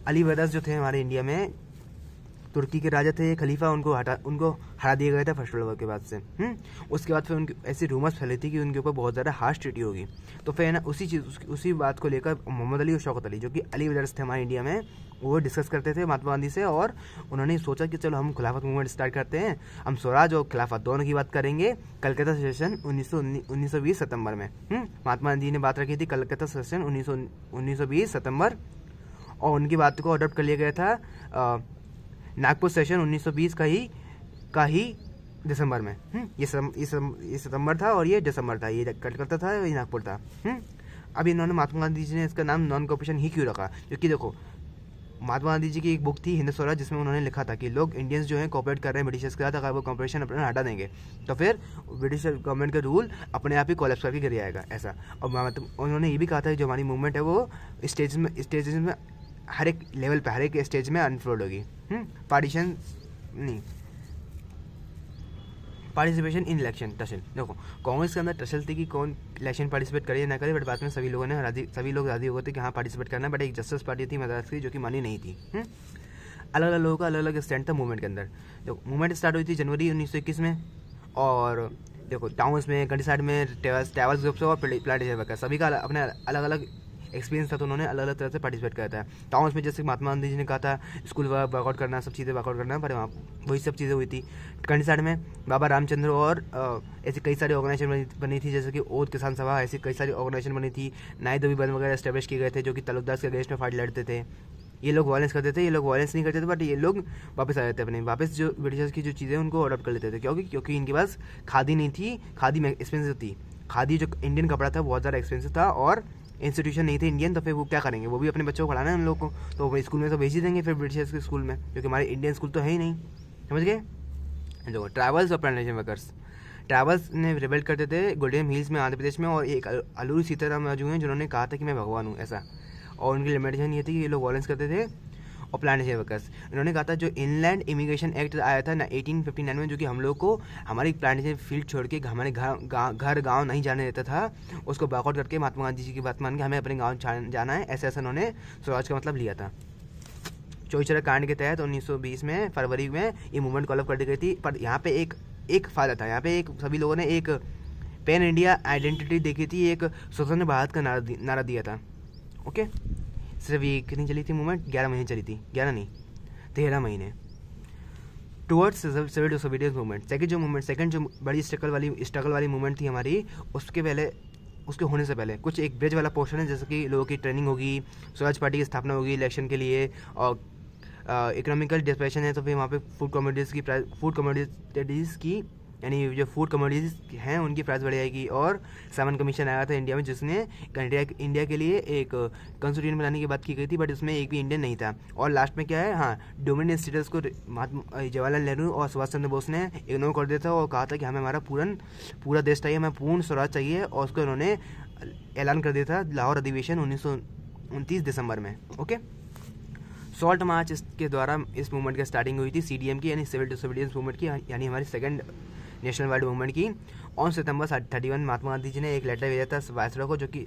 अली ब्रदर्स जो थे हमारे इंडिया में, तुर्की के राजा थे खलीफा, उनको हरा दिया गया था फर्स्ट वर्ल्ड वॉर के बाद से। उसके बाद फिर उनकी ऐसी रूमर्स फैली थी कि उनके ऊपर बहुत ज़्यादा हार्श ट्रीटी होगी। तो फिर ना उसी बात को लेकर मोहम्मद अली और शौकत अली, जो कि अली ब्रदर्स थे हमारे इंडिया में, वो डिस्कस करते थे महात्मा गांधी से, और उन्होंने सोचा कि चलो हम खिलाफत मूवमेंट स्टार्ट करते हैं, हम स्वराज और खिलाफत दोनों की बात करेंगे कलकत्ता सेशन 1920 सितंबर में। महात्मा गांधी ने बात रखी थी कलकत्ता सेशन 1920 सितंबर, और उनकी बात को अडॉप्ट कर लिया गया था नागपुर सेशन 1920 का ही दिसंबर में। ये सितंबर था और ये दिसंबर था, ये कलकत्ता था, ये नागपुर था। अब इन्होंने महात्मा गांधी जी ने इसका नाम नॉन कॉपरेशन ही क्यों रखा, क्योंकि देखो महात्मा गांधी जी की एक बुक थी हिंद स्वराज, जिसमें उन्होंने लिखा था कि लोग इंडियंस जो हैं कोऑपरेट कर रहे हैं ब्रिटिशर्स के साथ, अगर वो कॉपरेशन अपना हटा देंगे तो फिर ब्रिटिश गवर्नमेंट का रूल अपने आप ही कोलैप्स करके गिर जाएगा, ऐसा। और उन्होंने ये भी कहा था कि जो हमारी मूवमेंट है वो स्टेजेस में हर एक लेवल पे, हर एक स्टेज में अनफोल्ड होगी। पार्टिसिपेशन इन इलेक्शन टसल, देखो कांग्रेस के अंदर टसल थी कि कौन इलेक्शन पार्टिसिपेट करे या ना करे, बट बाद में सभी लोग राजी हो गए थे कि हाँ पार्टिसिपेट करना, बट एक जस्टिस पार्टी थी मद्रास की जो कि मानी नहीं थी। अलग अलग लोगों का अलग अलग स्टैंड था मूवमेंट के अंदर। देखो मूवमेंट स्टार्ट हुई थी जनवरी 1921 में, और देखो टाउन्स में, कंट्री साइड में, ट्रैवल्स ग्रुप्स और प्लांटेशन वर्कर, सभी का अपने अलग अलग एक्सपीरियंस था, तो उन्होंने अलग अलग तरह से पार्टिसिपेट किया था। टाउन्स में जैसे महात्मा गांधी जी ने कहा था स्कूल वर्कआउट करना, सब चीज़ें वर्कआउट करना, पर वहाँ वही सब चीज़ें हुई थी। कंट्री साइड में बाबा रामचंद्र और ऐसी कई सारी ऑर्गेनाइजेशन बनी थी, जैसे कि ओध किसान सभा, ऐसी कई सारी ऑर्गेनाइजेशन बनी थी। नाई धोबी बंद वगैरह एस्टेब्लिश किए गए थे, जो कि तलुकदास के अगेंस्ट में फाइट लड़ते थे। ये लोग वायलेंस करते थे, ये लोग वायलेंस नहीं करते थे, बट ये लोग वापस आ जाते थे अपने, वापस जो ब्रिटिशर्स की जो चीज़ें उनको अडॉप्ट कर लेते थे। क्योंकि इनके पास खादी नहीं थी, खादी एक्सपेंसिव थी, खादी जो इंडियन कपड़ा था बहुत ज़्यादा एक्सपेंसिव था, और इंस्टीट्यूशन नहीं थे इंडियन, तो फिर वो क्या करेंगे, वो भी अपने बच्चों को पढ़ाना है उन लोगों को, तो वो स्कूल में तो भेज ही देंगे फिर ब्रिटिशर्स के स्कूल में, क्योंकि हमारे इंडियन स्कूल तो है ही नहीं, समझ गए। देखो ट्राइबल्स और प्लांटेशन वर्कर्स, ट्राइबल्स ने रिबेल करते थे गोल्डन हिल्स में आंध्र प्रदेश में, और एक अलूरी सीताराम राजू हैं जिन्होंने कहा था कि मैं भगवान हूँ, ऐसा। और उनकी लिमिटेशन ये थी कि ये लोग वायलेंस करते थे। और प्लांटेशन वर्कर्स, इन्होंने कहा था जो इनलैंड इमिग्रेशन एक्ट आया था ना 1859 में, जो कि हम लोग को हमारी प्लांटेशन फील्ड छोड़ के हमारे घर गांव नहीं जाने देता था, उसको बैकआउट करके महात्मा गांधी जी की बात मान के हमें अपने गांव जाना है, ऐसा उन्होंने स्वराज का मतलब लिया था। चौचरा कांड के तहत 1920 में फरवरी में ये मूवमेंट कॉल अप कर दी गई थी। पर यहाँ पे एक फायदा था, यहाँ पे सभी लोगों ने एक पैन इंडिया आइडेंटिटी देखी थी, एक स्वतंत्र भारत का नारा दिया था। ओके, सिर्फ ये कितनी चली थी मूवमेंट, 11 महीने चली थी, 11 नहीं 13 महीने, towards civil disobedience movement. Second जो बड़ी स्ट्रगल वाली मूवमेंट थी हमारी, उसके पहले उसके होने से पहले कुछ एक ब्रिज वाला पोर्शन है, जैसे कि लोगों की ट्रेनिंग होगी, स्वराज पार्टी की स्थापना होगी इलेक्शन के लिए, और इकोनॉमिकल डिप्रेशन है तो फिर वहाँ पे फूड कमोडिटीज़ की यानी जो फूड कमोडिटीज़ हैं उनकी प्राइस बढ़ जाएगी। और सामान कमीशन आया था इंडिया में, जिसने इंडिया के लिए एक कॉन्स्टिट्यूशन बनाने की बात की गई थी, बट उसमें एक भी इंडियन नहीं था। और लास्ट में क्या है, हाँ, डोमिनियन स्टेटस को जवाहरलाल नेहरू और सुभाष चंद्र बोस ने इग्नोर कर दिया था और कहा था कि हमें हमारा पूरा देश चाहिए, हमें पूर्ण स्वराज चाहिए, और उसको उन्होंने ऐलान कर दिया था लाहौर अधिवेशन 1929 दिसंबर में। ओके, सॉल्ट मार्च के द्वारा इस मूवमेंट की स्टार्टिंग हुई थी, CDM की यानी सिविल डिसोबीडियंस मूवमेंट की, यानी हमारी सेकंड नेशनल वाइड मूवमेंट की। ऑन सितंबर 31 महात्मा गांधी जी ने एक लेटर भेजा था वायसरॉय को, जो कि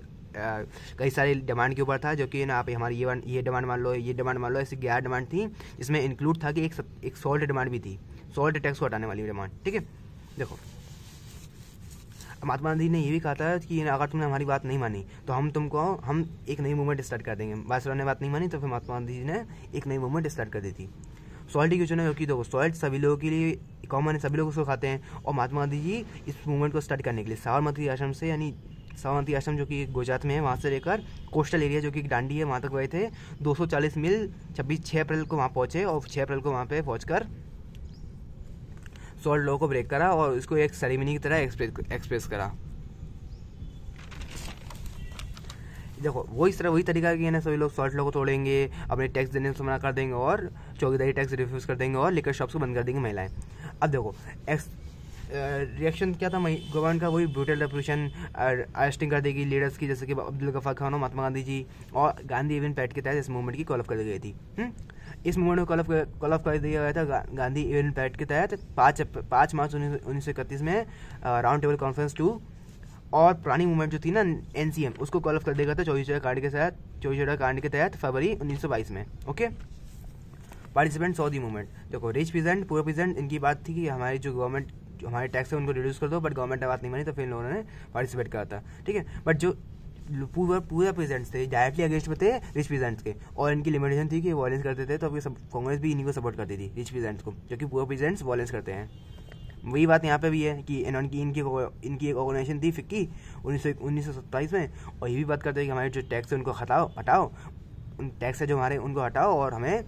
कई सारी डिमांड के ऊपर था, जो कि ना आप हमारी ये डिमांड मान लो, ये डिमांड मान लो, ऐसी 11 डिमांड थी, जिसमें इंक्लूड था कि एक सॉल्ट डिमांड भी थी, सॉल्ट टैक्स को हटाने वाली डिमांड। ठीक है, देखो महात्मा गांधी ने ये भी कहा था कि अगर तुमने हमारी बात नहीं मानी तो हम एक नई मूवमेंट स्टार्ट कर देंगे। वायसरॉय ने बात नहीं मानी तो फिर महात्मा गांधी जी ने एक नई मूवमेंट स्टार्ट कर दी थी। सॉल्ट क्यों चुना, क्योंकि देखो सॉल्ट सभी लोगों के लिए कॉमन है, सभी लोग उसको खाते हैं। और महात्मा गांधी जी इस मूवमेंट को स्टार्ट करने के लिए साबरमती आश्रम से, यानी साबरमती आश्रम जो कि गुजरात में है, वहाँ से लेकर कोस्टल एरिया जो कि दांडी है वहाँ तक गए थे। 240 मील 6 अप्रैल को वहाँ पहुँचे और 6 अप्रैल को वहाँ पे पहुँचकर सॉल्ट लॉ को ब्रेक करा और इसको एक सेरेमनी की तरह एक्सप्रेस करा। देखो वही तरीका है कि ना सभी लोग सॉल्ट लॉ को तोड़ेंगे, अपने टैक्स देने से मना कर देंगे और चौकीदारी टैक्स रिफ्यूज कर देंगे और लिकर शॉप्स को बंद कर देंगे महिलाएं। अब देखो रिएक्शन क्या था गवर्नमेंट का, वही ब्रूटल रेप्रेशन, अरेस्टिंग कर देगी लीडर्स की, जैसे कि अब्दुल गफ्फार खान और महात्मा गांधी जी, और गांधी इवेंट पैक्ट के तहत इस मूवमेंट की कॉल ऑफ कर दी गई थी। इस मूवमेंट को कॉल ऑफ कर दिया गया था गांधी इवेंट पैक्ट के तहत 5 मार्च 1931 में राउंड टेबल कॉन्फ्रेंस 2। और पुरानी मूवमेंट जो थी ना NCM, उसको कॉल ऑफ कर दिया गया था 24 कांड के तहत फरवरी 1922 में। Okay, participant saw the movement. देखो रिच पीजेंट, पुअर पीजेंट, इनकी बात थी कि हमारी जो गवर्नमेंट जो हमारे टैक्स है उनको रिड्यूस कर दो, बट गवर्नमेंट ने बात नहीं मानी तो फिर इन लोगों ने पार्टिसिपेट करा था। ठीक है, बट जो पूरा प्रेजेंट्स थे डायरेक्टली अगेंस्ट में थे रिच पीजेंट्स के, और इनकी लिमिटेशन थी कि वॉयलेंस करते थे, तो अभी सब कांग्रेस भी इन्हीं को सपोर्ट करती थी, रिच पीजेंट्स को, जो कि पूअर पीजेंट्स वॉयलेंस करते हैं। वही बात यहाँ पे भी है कि इनकी एक ऑर्गेनाइजेशन थी फिक्की 1927 में, और ये भी बात करते हैं कि हमारे जो टैक्स है उनको हटाओ, उन टैक्स है जो हमारे उनको हटाओ और हमें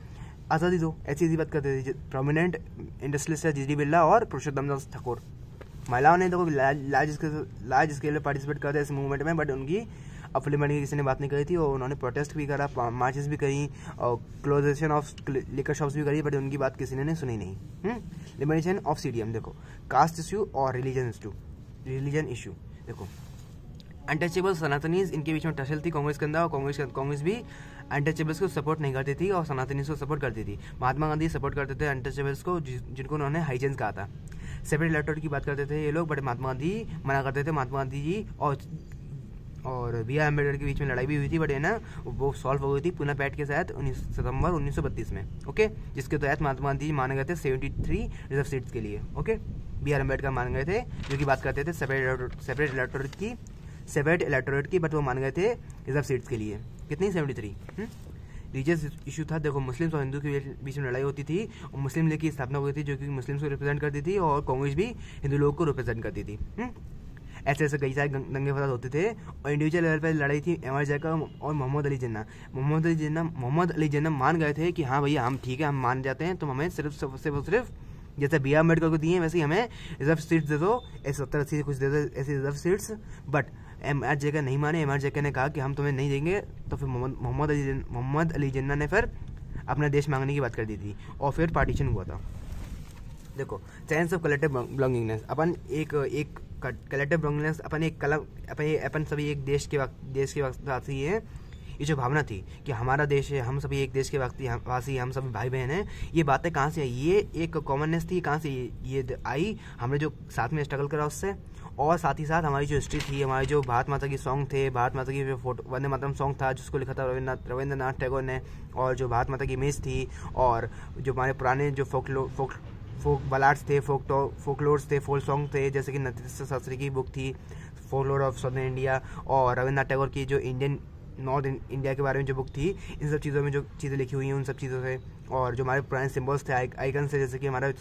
आज़ादी दो, ऐसी बात करते थे। प्रोमिनेंट इंडस्ट्रियलिस्ट है GD बिरला और पुरुषोत्तम दास ठाकुर। महिलाओं ने देखो लार्ज स्केल में पार्टिसिपेट करते इस मूवमेंट में, बट उनकी अपलिमेंट की किसी ने बात नहीं करी थी, और उन्होंने प्रोटेस्ट भी करा, मार्चेस भी करी और क्लोजेशन ऑफ लिकर शॉप्स भी करी, बट उनकी बात किसी ने सुनी नहीं। लिमिटेशन ऑफ CDM, देखो कास्ट इशू और रिलीजन इशू। देखो अनटचेबल सनातनीज, इनके बीच में टसल थी कांग्रेस के अंदर, और कांग्रेस भी अनटचेबल्स को सपोर्ट नहीं करती थी और सनातनीज को सपोर्ट करती थी। महात्मा गांधी सपोर्ट करते थे अनटचेबल्स को, जिनको उन्होंने हाइजेंस कहा था। सेपरेट इलेक्टोरेट की बात करते थे ये लोग, बट महात्मा गांधी मना करते थे। महात्मा गांधी जी और BR अम्बेडकर के बीच में लड़ाई भी हुई थी, बट है ना वो सॉल्व हो गई थी पुनः पैक्ट के साथ 19 सितंबर 1932 में। ओके, जिसके तहत महात्मा गांधी जी माने गए थे 73 रिजर्व सीट्स के लिए। ओके, BR अम्बेडकर माने गए थे, जो कि बात करते थे सेपरेट इलेक्टोरेट की, बट वो मान गए थे रिजर्व सीट्स के लिए। कितनी? 73। रिलीजियस इशू था, देखो मुस्लिम्स और हिंदू के बीच में लड़ाई होती थी, और मुस्लिम लीग की स्थापना हुई थी जो कि मुस्लिम्स को रिप्रेजेंट करती थी, और कांग्रेस भी हिंदू लोगों को रिप्रेजेंट करती थी। ऐसे कई सारे दंगे फसाद होते थे, और इंडिविजुअल लेवल पर लड़ाई थी MR जैकब और मोहम्मद अली जिन्ना मान गए थे कि हाँ भैया हम ठीक है, हम मान जाते हैं, तुम हमें सिर्फ जैसे BR अम्बेडकर को दिए वैसे ही हमें रिजर्व सीट्स दे दो, 70-80 कुछ दे दो ऐसी reserve seats. But MR Jacob नहीं माने। MR जैकब ने कहा कि हम तुम्हें नहीं देंगे, तो फिर मोहम्मद अली जिन्ना ने फिर अपना देश मांगने की बात कर दी थी, और फिर पार्टीशन हुआ था। देखो सेंस ऑफ कलेक्टिव बिलोंगिंगनेस, अपन एक कलेक्टिव बिलोंगिंगनेस, अपन सभी एक देश के वासी हैं। ये जो भावना थी कि हमारा देश है, हम सभी एक देश के वासी, हम सभी भाई बहन हैं, ये बातें कहाँ से आई? ये एक कॉमननेस थी, कहाँ से ये आई? हमने जो साथ में स्ट्रगल करा उससे, और साथ ही साथ हमारी जो हिस्ट्री थी, हमारे जो भारत माता की सॉन्ग थे, भारत माता की जो वंदे मातरम सॉन्ग था जिसको लिखा था रविंद्रनाथ टैगोर ने, और जो भारत माता की इमेज थी, और जो हमारे पुराने जो फोक बलाड्स थे, फोकलोर्स थे, फोक सॉन्ग थे, जैसे कि नृत्य शास्त्री की बुक थी फोकलोर ऑफ साउथर्न इंडिया, और रविंद्रनाथ टैगोर की जो नॉर्थ इंडिया के बारे में जो बुक थी, इन सब चीज़ों में जो चीज़ें लिखी हुई हैं उन सब चीज़ों से, और जो हमारे पुराने सिम्बल्स थे, आइकन्स थे, जैसे कि हमारा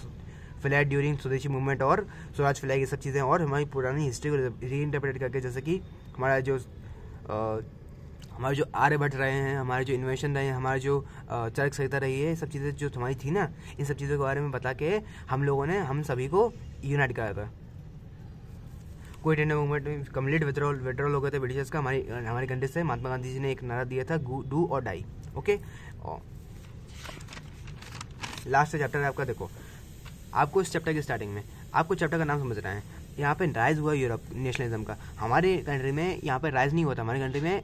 फ्लैग ड्यूरिंग स्वदेशी मूवमेंट और स्वराज फ्लैग, ये सब चीज़ें, और हमारी पुरानी हिस्ट्री को री इंटरप्रेट करके, जैसे कि हमारे जो आर्यभट्ट रहे हैं, हमारे जो इन्वेंशन रहे हैं, हमारे जो चरक संहिता रही है, सब चीज़ें जो हमारी थी ना, इन सब चीज़ों के बारे में बता के हम सभी को यूनाइट कराया था। Quit India movement complete withdrawal हो गया था ब्रिटिशर्स का हमारी कंट्री से। महात्मा गांधी जी ने एक नारा दिया था, डू और डाई। ओके, लास्ट चैप्टर है आपका। देखो, आपको इस चैप्टर की स्टार्टिंग में आपको चैप्टर का नाम समझना है। यहाँ पे राइज हुआ यूरोप नेशनलिज्म का। हमारे कंट्री में यहाँ पे राइज नहीं हुआ था, हमारी कंट्री में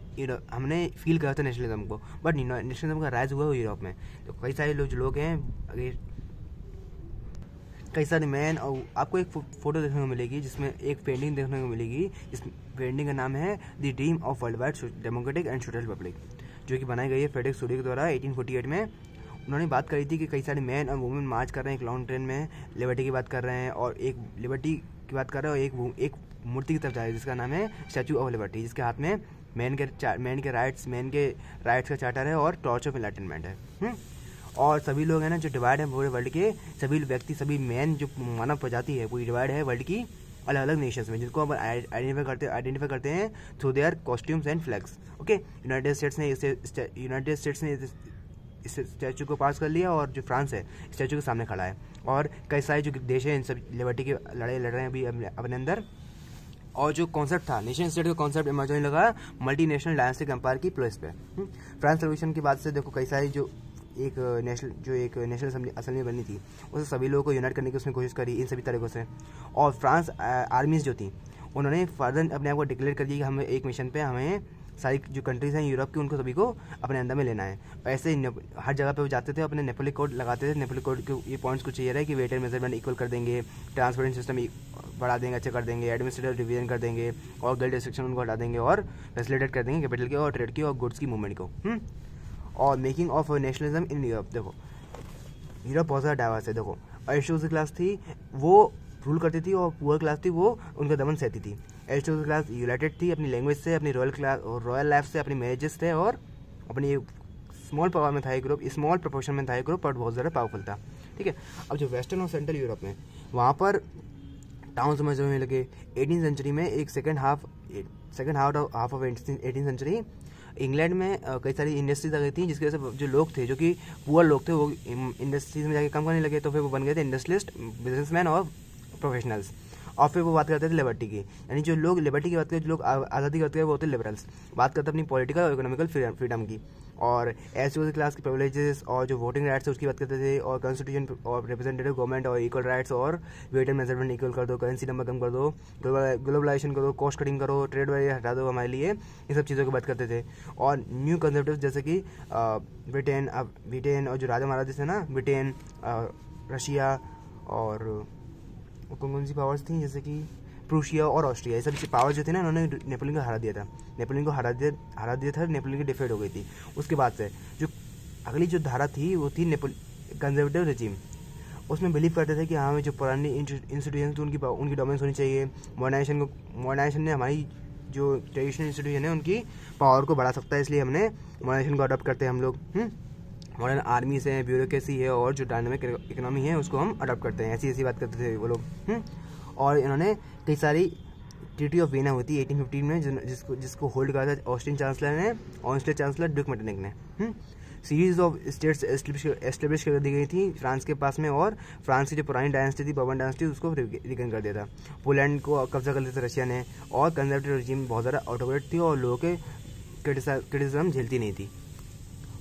हमने फील करा था नेशनलिज्म को, बट नेशनलिज्म का राइज हुआ यूरोप में। तो कई सारे जो लोग हैं, कई सारे मैन, और आपको एक फोटो देखने को मिलेगी जिसमें एक पेंटिंग देखने को मिलेगी। इस पेंटिंग का नाम है the dream of world wide democratic and social Republic, जो कि बनाई गई है फ्रेडरिक सूरी के द्वारा 1848 में। उन्होंने बात करी थी कि कई सारे मैन और वुमेन मार्च कर रहे हैं एक लॉन्ग ट्रेन में, लिबर्टी की बात कर रहे हैं, और एक लिबर्टी की बात कर रहे हैं, और एक मूर्ति की तरफ जा रहे हैं जिसका नाम है स्टैचू ऑफ लिबर्टी, जिसके हाथ में मैन के राइट्स का चार्टर है और टॉर्च ऑफ एनलाइटनमेंट है। और सभी लोग हैं ना जो डिवाइड है पूरे वर्ल्ड के, सभी व्यक्ति, सभी मैन, जो मानव प्रजाति है पूरी डिवाइड है वर्ल्ड की अलग अलग नेशंस में, जिनको हम आइडेंटिफाई करते हैं through their costumes and flags. Okay, United states ने इस स्टैचू को पास कर लिया, और जो फ्रांस है स्टैचू के सामने खड़ा है, और कई सारे जो देश हैं इन सब लिबर्टी की लड़ाई लड़ रहे हैं अभी अपने अंदर। और जो कॉन्सेप्ट था नेशन स्टेट का कॉन्सेप्ट इमर्ज होने लगा मल्टीनेशनल डायनेस्टिक एम्पायर की प्लेस पे। फ्रांस रेवोल्यूशन की बात से देखो, कई सारी जो एक नेशनल असेंबली बनी थी, उसे सभी लोगों को यूनाइट करने की उसने कोशिश करी इन सभी तरीकों से। और फ्रांस आर्मीज जो थी, उन्होंने फर्दर अपने आप को डिक्लेयर कर दिया कि हमें एक मिशन पे हमें सारी जो कंट्रीज हैं यूरोप की, उनको सभी को अपने अंदर में लेना है। ऐसे ही हर जगह पे वो जाते थे, अपने नेपोली कोड लगाते थे। नेपोली कोड के ये पॉइंट्स कुछ ये रहे कि वेट एंड मेजरमेंट इक्वल कर देंगे, ट्रांसपोर्टेशन सिस्टम बढ़ा देंगे, अच्छा कर देंगे, एडमिनिस्ट्रेटिव डिवीजन कर देंगे, और गिल्ड रिस्ट्रिक्शन उनको हटा देंगे, और फैसिलिटेट कर देंगे कैपिटल के और ट्रेड की और गुड्स की मूवमेंट को। और making of nationalism in Europe. देखो, यूरोप बहुत ज़्यादा डाइवर्स है। देखो, अरिस्टोक्रेसी क्लास थी वो रूल करती थी, और पुअर क्लास थी वो उनका दमन सहती थी। अरिस्टोक्रेसी क्लास यूनाइटेड थी अपनी लैंग्वेज से, अपनी रॉयल लाइफ से, अपनी मैरिजेस थे, और अपनी स्मॉल पावर में था एक ग्रुप, स्मॉल प्रोपोर्शन में था एक ग्रुप, बट बहुत ज़्यादा पावरफुल था। ठीक है, अब जो वेस्टर्न और सेंट्रल यूरोप में, वहाँ पर टाउन समझ में लगे 18th सेंचुरी में एक second half of 18th century England में कई सारी इंडस्ट्रीज आ गई थी, जिसकी वजह से जो लोग थे, जो कि पुअर लोग थे, वो इंडस्ट्रीज में जाके काम करने लगे। तो फिर वो बन गए थे इंडस्ट्रियलिस्ट, बिजनेसमैन और प्रोफेशनल्स। और फिर वो बात करते थे लिबर्टी की, यानी जो लोग लिबर्टी की बात करते, जो लोग आज़ादी की बात करते वो होते लिबरल्स, बात करते अपनी पॉलिटिकल और इकोनॉमिकल फ्रीडम की। और एससी क्लास की प्रिविलेजेस और जो वोटिंग राइट्स है उसकी बात करते थे, और कॉन्स्टिट्यूशन और रिप्रेजेंटेटिव गवर्नमेंट और इक्वल राइट्स, और वेट एंड मेजरमेंट इक्वल कर दो, करेंसी नंबर कम कर दो, ग्लोबलाइजेशन करो, कॉस्ट कटिंग करो, ट्रेड वैरियर हटा दो हमारे लिए, ये सब चीज़ों की बात करते थे। और न्यू कंजर्वेटिव जैसे कि ब्रिटेन और जो राजा महाराजा थे ना, ब्रिटेन, रशिया, और कौन सी पावर्स थी जैसे कि प्रूशिया और ऑस्ट्रिया, ये सब पावर जो थे ना, उन्होंने नेपोलियन को हरा दिया था। नेपोलियन की डिफेट हो गई थी। उसके बाद से जो अगली जो धारा थी वो थी कंजर्वेटिव रेजिम। उसमें बिलीव करते थे कि हाँ, जो पुरानी इंस्टीट्यूशन थी उनकी डोमिनेंस होनी चाहिए। मॉडर्नाइजेशन ने हमारी जो ट्रेडिशनल इंस्टीट्यूशन है उनकी पावर को बढ़ा सकता है, इसलिए हमने मॉडर्नाइजेशन को अडॉप्ट करते हैं हम लोग। मॉडर्न आर्मीज है, ब्यूरोक्रेसी है, और जो डायनामिक इकोनॉमी है उसको हम अडॉप्ट करते हैं, ऐसी बात करते थे वो लोग। और इन्होंने कई सारी ट्रीटी ऑफ वियना हुई थी 1815 में, जिसको होल्ड करा था ऑस्ट्रियन चांसलर ने, ऑस्ट्रियन चांसलर ड्यूक मेटरनिक ने। सीरीज ऑफ स्टेट्स एस्टेब्लिश कर दी गई थी फ्रांस के पास में, और फ्रांस की जो पुरानी डायनेस्टी थी, बर्बन डायनेस्टी, उसको रिगेन कर दिया था। पोलैंड को कब्जा कर लिया था रशिया ने, और कंजर्वेटिव रेजिम बहुत ज़्यादा ऑटोक्रेट थी और लोगों के क्रिटिसिज्म झेलती नहीं थी।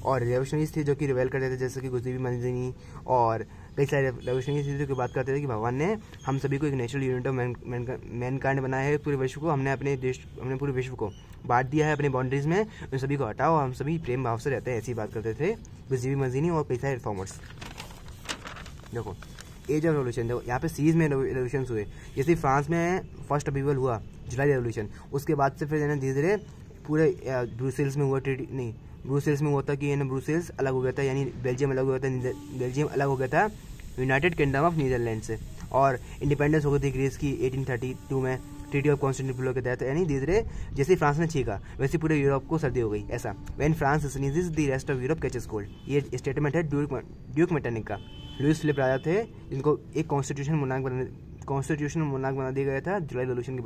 और रेवोल्यूशनरीज थे जो कि रिवेल करते थे, जैसे कि गुज़िबी मंजिनी, और कई सारे रेवोल्यूशनरीज थे जो कि बात करते थे कि भगवान ने हम सभी को एक नेचुरल यूनिट ऑफ मैनकाइंड बनाया है, पूरे विश्व को, हमने पूरे विश्व को बांट दिया है अपने बाउंड्रीज में, उन सभी को हटाओ, हम सभी प्रेम भाव से रहते हैं, ऐसी बात करते थे गुज़िबी मंजिनी और कई सारे रिफॉर्मर्स। देखो, एज ऑफ रेवोल्यूशन, देखो यहाँ पे सीरीज में रेवोल्यूशन हुए। जैसे फ्रांस में फर्स्ट अपीवल हुआ, जुलाई रेवोल्यूशन, उसके बाद से फिर धीरे धीरे पूरे ब्रुसेल्स में हुआ, ब्रुसेल्स में हुआ था कि ब्रुसेल्स अलग हो गया था, यानी बेल्जियम अलग हो गया था, बेल्जियम अलग हो गया था यूनाइटेड किंगडम ऑफ नीदरलैंड से, और इंडिपेंडेंस हो गई थी ग्रीस की 1832 में ट्रीटी ऑफ कॉन्स्टेंटिनोपल के तहत। यानी धीरे धीरे जैसे फ्रांस ने छीका वैसे पूरे यूरोप को सर्दी हो गई। ऐसा when France sneezes the rest of Europe catches cold, ये स्टेटमेंट है ड्यूक मेटरनिक का। लुईस फिलिप राजा थे जिनको एक कॉन्स्टिट्यूशन मोनार्क बना दिया गया था जुलाई रेवोल्यूशन के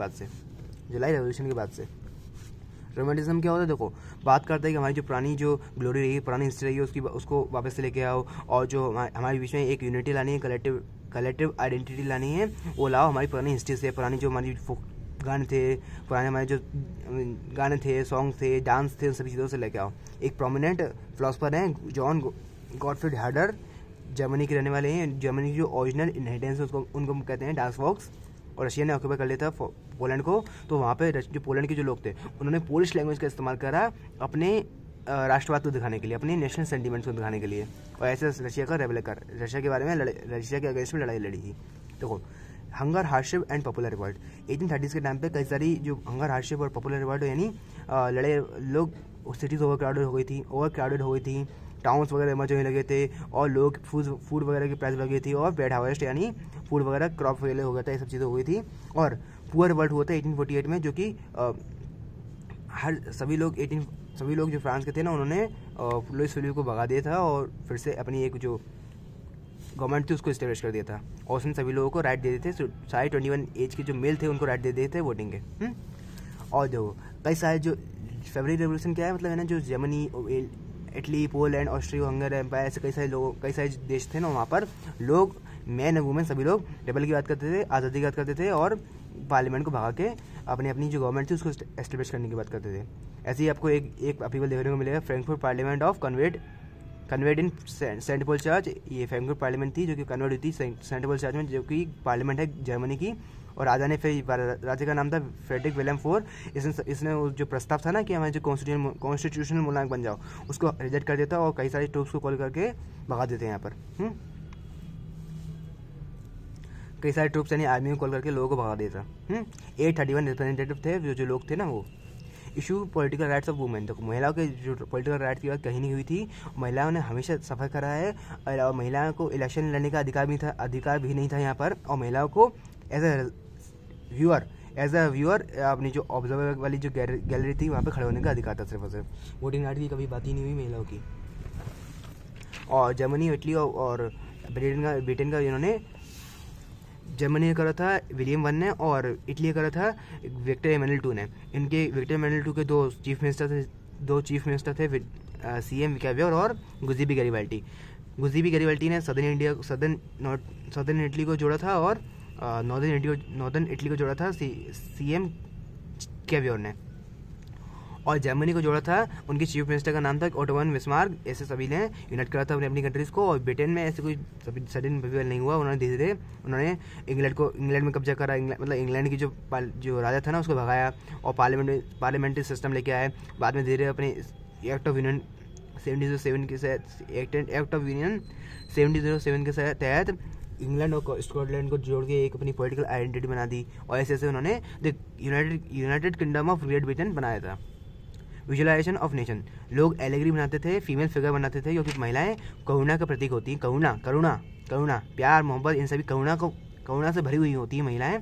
बाद से। रोमांटिज्म क्या होता है, देखो बात करते हैं कि हमारी जो पुरानी जो ग्लोरी रही है, पुरानी हिस्ट्री रही है, उसको वापस से लेके आओ, और जो हमारे बीच में एक यूनिटी लानी है, कलेक्टिव आइडेंटिटी लानी है, वो लाओ हमारी पुरानी हिस्ट्री से, पुरानी जो हमारी गाने थे, पुराने हमारे जो गाने थे, सॉन्ग थे, डांस थे, उन सभी चीज़ों से लेके आओ। एक प्रोमिनेंट फिलोसफर हैं जॉन गॉटफ्रीड हर्डर, जर्मनी के रहने वाले हैं। जर्मनी की जो ओरिजिनल इनहेरिटेंस है उसको उनको कहते हैं डांस वॉक्स, और रशिया ने ऑक्यूपाई कर लिया था पोलैंड को, तो वहाँ पे जो पोलैंड के जो लोग थे उन्होंने पोलिश लैंग्वेज का इस्तेमाल करा अपने राष्ट्रवाद को दिखाने के लिए, अपने नेशनल सेंटीमेंट्स को दिखाने के लिए, और ऐसे रशिया के बारे में रशिया के अगेंस्ट में लड़ाई लड़ी थी। देखो hunger, hardship and popular revolt, 1830s के टाइम पे कई सारी जो हंगर, हार्डशिप और पॉपुलर रिवॉल्ट यानी लड़े लोग, सिटीज़ ओवर क्राउडेड हो गई थी, टाउन्स वगैरह इमर्ज होने लगे थे, और लोग फूड वगैरह की प्राइस बढ़ गई थी, और बैड हार्वेस्ट यानी फूड वगैरह क्रॉप फेल हो गया था, ये सब चीज़ें हो गई थी। और पुअर वर्ल्ड हुआ था 1848 में, जो कि सभी लोग जो फ्रांस के थे ना, उन्होंने लुइस फिलिप को भगा दिया था, और फिर से अपनी एक जो गवर्नमेंट थी उसको इस्टेब्लिश कर दिया था, और उसने सभी लोगों को राइट दे दिए थे, सारे 21 एज के जो मेल थे उनको राइट दे दिए थे वोटिंग के। और जो कई सारे जो फेब्रुअरी रेवोल्यूशन क्या है, मतलब है ना, जो Germany, Italy, Poland, Austria Hungary empire, ऐसे कई सारे देश थे ना, वहाँ पर लोग, मैन और वुमेन सभी लोग रेबल की बात करते थे, आज़ादी की बात करते थे, और पार्लियामेंट को भगा के अपनी जो गवर्नमेंट थी उसको एस्टेब्लिश करने की बात करते थे। ऐसे ही आपको एक आर्टिकल देखने को मिलेगा, Frankfurt parliament of convert in Saint Paul Church. ये फ्रैंकफर्ट पार्लियामेंट थी जो कि कन्वर्ट हुई थी सेंट पॉल चर्च में, जो कि पार्लियामेंट है जर्मनी की, और राजा ने फिर, राजा का नाम था फ्रेडरिक विलियम फोर। इसने जो प्रस्ताव था ना कि हमारे जो कॉन्स्टिट्यूशनल मुल्क बन जाओ, उसको रिजेक्ट कर देता, और कई सारे ट्रूप्स को कॉल करके भगा देते हैं यहाँ पर। कई सारे ट्रूप्स यानी आर्मी को कॉल करके लोगों को भगा देता। 831 रिप्रेजेंटेटिव थे जो लोग थे ना वो। Issue political rights of women, देखो महिलाओं के जो पॉलिटिकल राइट्स की बात कहीं नहीं हुई थी, महिलाओं ने हमेशा सफ़र करा है, और महिलाओं को इलेक्शन लड़ने का अधिकार भी नहीं था यहाँ पर, और महिलाओं को एज अ व्यूअर अपनी जो ऑब्जर्वर वाली जो गैलरी थी वहाँ पे खड़े होने का अधिकार था सिर्फ और सिर्फ। वोटिंग राइट की कभी बात ही नहीं हुई महिलाओं की। और जर्मनी, इटली और ब्रिटेन का इन्होंने, जर्मनी ने करा था विलियम वन ने, और इटली करा था विक्टर एमेनुएल टू ने। इनके विक्टर एमेनुएल टू के दो चीफ मिनिस्टर थे सीएम विकावियर और गुज़िबी गैरिबाल्डी ने सदर्न इटली को जोड़ा था, और नॉर्दर्न इटली को जोड़ा था सीएम कैवियर ने। और जर्मनी को जोड़ा था, उनके चीफ मिनिस्टर का नाम था ओटो वन बिस्मार्क। ऐसे सभी ने यूनाइट करा था अपनी कंट्रीज़ को। और ब्रिटेन में ऐसे कोई सडन विवाद नहीं हुआ, उन्होंने धीरे धीरे इंग्लैंड में कब्जा करा, मतलब इंग्लैंड की जो राजा था ना उसको भगाया, और पार्लियामेंट्री सिस्टम लेके आए। बाद में धीरे अपने एक्ट ऑफ यूनियन 1707 के तहत इंग्लैंड और स्कॉटलैंड को जोड़ के एक अपनी पॉलिटिकल आइडेंटिटी बना दी, और ऐसे ऐसे उन्होंने United kingdom of great Britain बनाया था। विजुअलाइजेशन ऑफ नेशन, लोग एलेगरी बनाते थे, फीमेल फिगर बनाते थे, क्योंकि महिलाएं करुणा का प्रतीक होती हैं। करुणा, प्यार, मोहब्बत, इन सभी करुणा से भरी हुई होती हैं महिलाएं,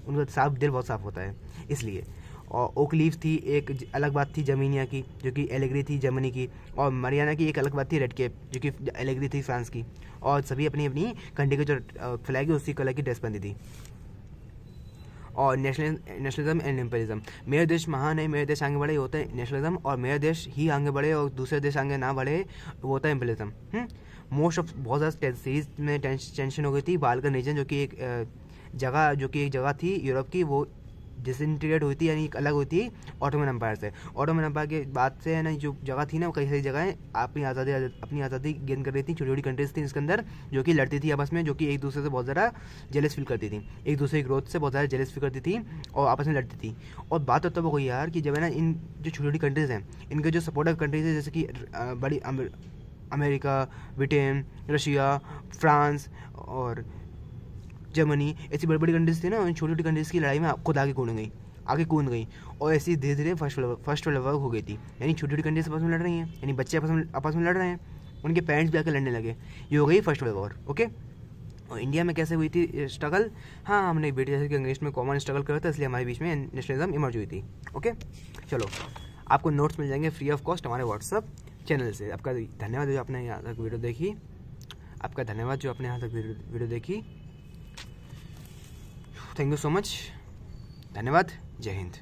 उनका दिल बहुत साफ होता है इसलिए। और ओक लीव्स थी, एक अलग बात थी जर्मनिया की जो कि एलेगरी थी जर्मनी की, और मरियाना की एक अलग बात थी रेड केप जो कि एलेगरी थी फ्रांस की। और सभी अपनी अपनी कंट्री की जो फ्लैग है उसी कलर की ड्रेस पहनती थी। और नेशनलिज्म एंड इम्पेरिज्म, मेरा देश महान है, मेरा देश आगे बढ़े, होता है नेशनलिज्म, और मेरा देश ही आगे बढ़े और दूसरे देश आगे ना बढ़े, वो होता है इम्पेरिज्म। मोस्ट ऑफ बहुत ज़्यादा सीरीज में टेंशन हो गई थी। बाल्कन रीजन जो कि एक जगह थी यूरोप की, वो डिसइंटीग्रेट हुई थी, यानी अलग हुई थी ऑटोमन एम्पायर से। ऑटोमन एम्पायर के बाद से है ना जो जगह थी ना, वो कई सारी जगहें अपनी आज़ादी गेन कर रही थी। छोटी छोटी कंट्रीज थी इसके अंदर जो कि लड़ती थी आपस में, जो कि एक दूसरे से बहुत ज़्यादा जेलस फील करती थी, एक दूसरे की ग्रोथ से बहुत ज़्यादा जेलस फील करती थी और आपस में लड़ती थी। और बात तब हो गई यार कि जब है ना इन जो छोटी छोटी कंट्रीज़ हैं, इनके जो सपोर्टिव कंट्रीज है जैसे कि बड़ी अमेरिका, ब्रिटेन, रशिया, फ्रांस और जर्मनी, ऐसी बड़ी बड़ी कंट्रीज थी ना, उन छोटी छोटी कंट्रीज की लड़ाई में खुद आगे कूद गई और ऐसी धीरे धीरे फर्स्ट वर्ल्ड वॉर हो गई थी। यानी छोटी छोटी कंट्रीज आपस में लड़ रही हैं, यानी बच्चे आपस में लड़ रहे हैं, उनके पेरेंट्स भी आकर लड़ने लगे, ये हो गई फर्स्ट वर्ल्ड वॉर। ओके, और इंडिया में कैसे हुई थी स्ट्रगल? हाँ, हमने ब्रिटिश जैसे कि अंग्रेज में कॉमन स्ट्रगल करा था, इसलिए हमारे बीच में नेशनलिज्म इमर्ज हुई थी। ओके, चलो आपको नोट्स मिल जाएंगे फ्री ऑफ कॉस्ट हमारे व्हाट्सअप चैनल से। आपका धन्यवाद जो आपने यहाँ तक वीडियो देखी। थैंक यू सो मच, धन्यवाद, जय हिंद।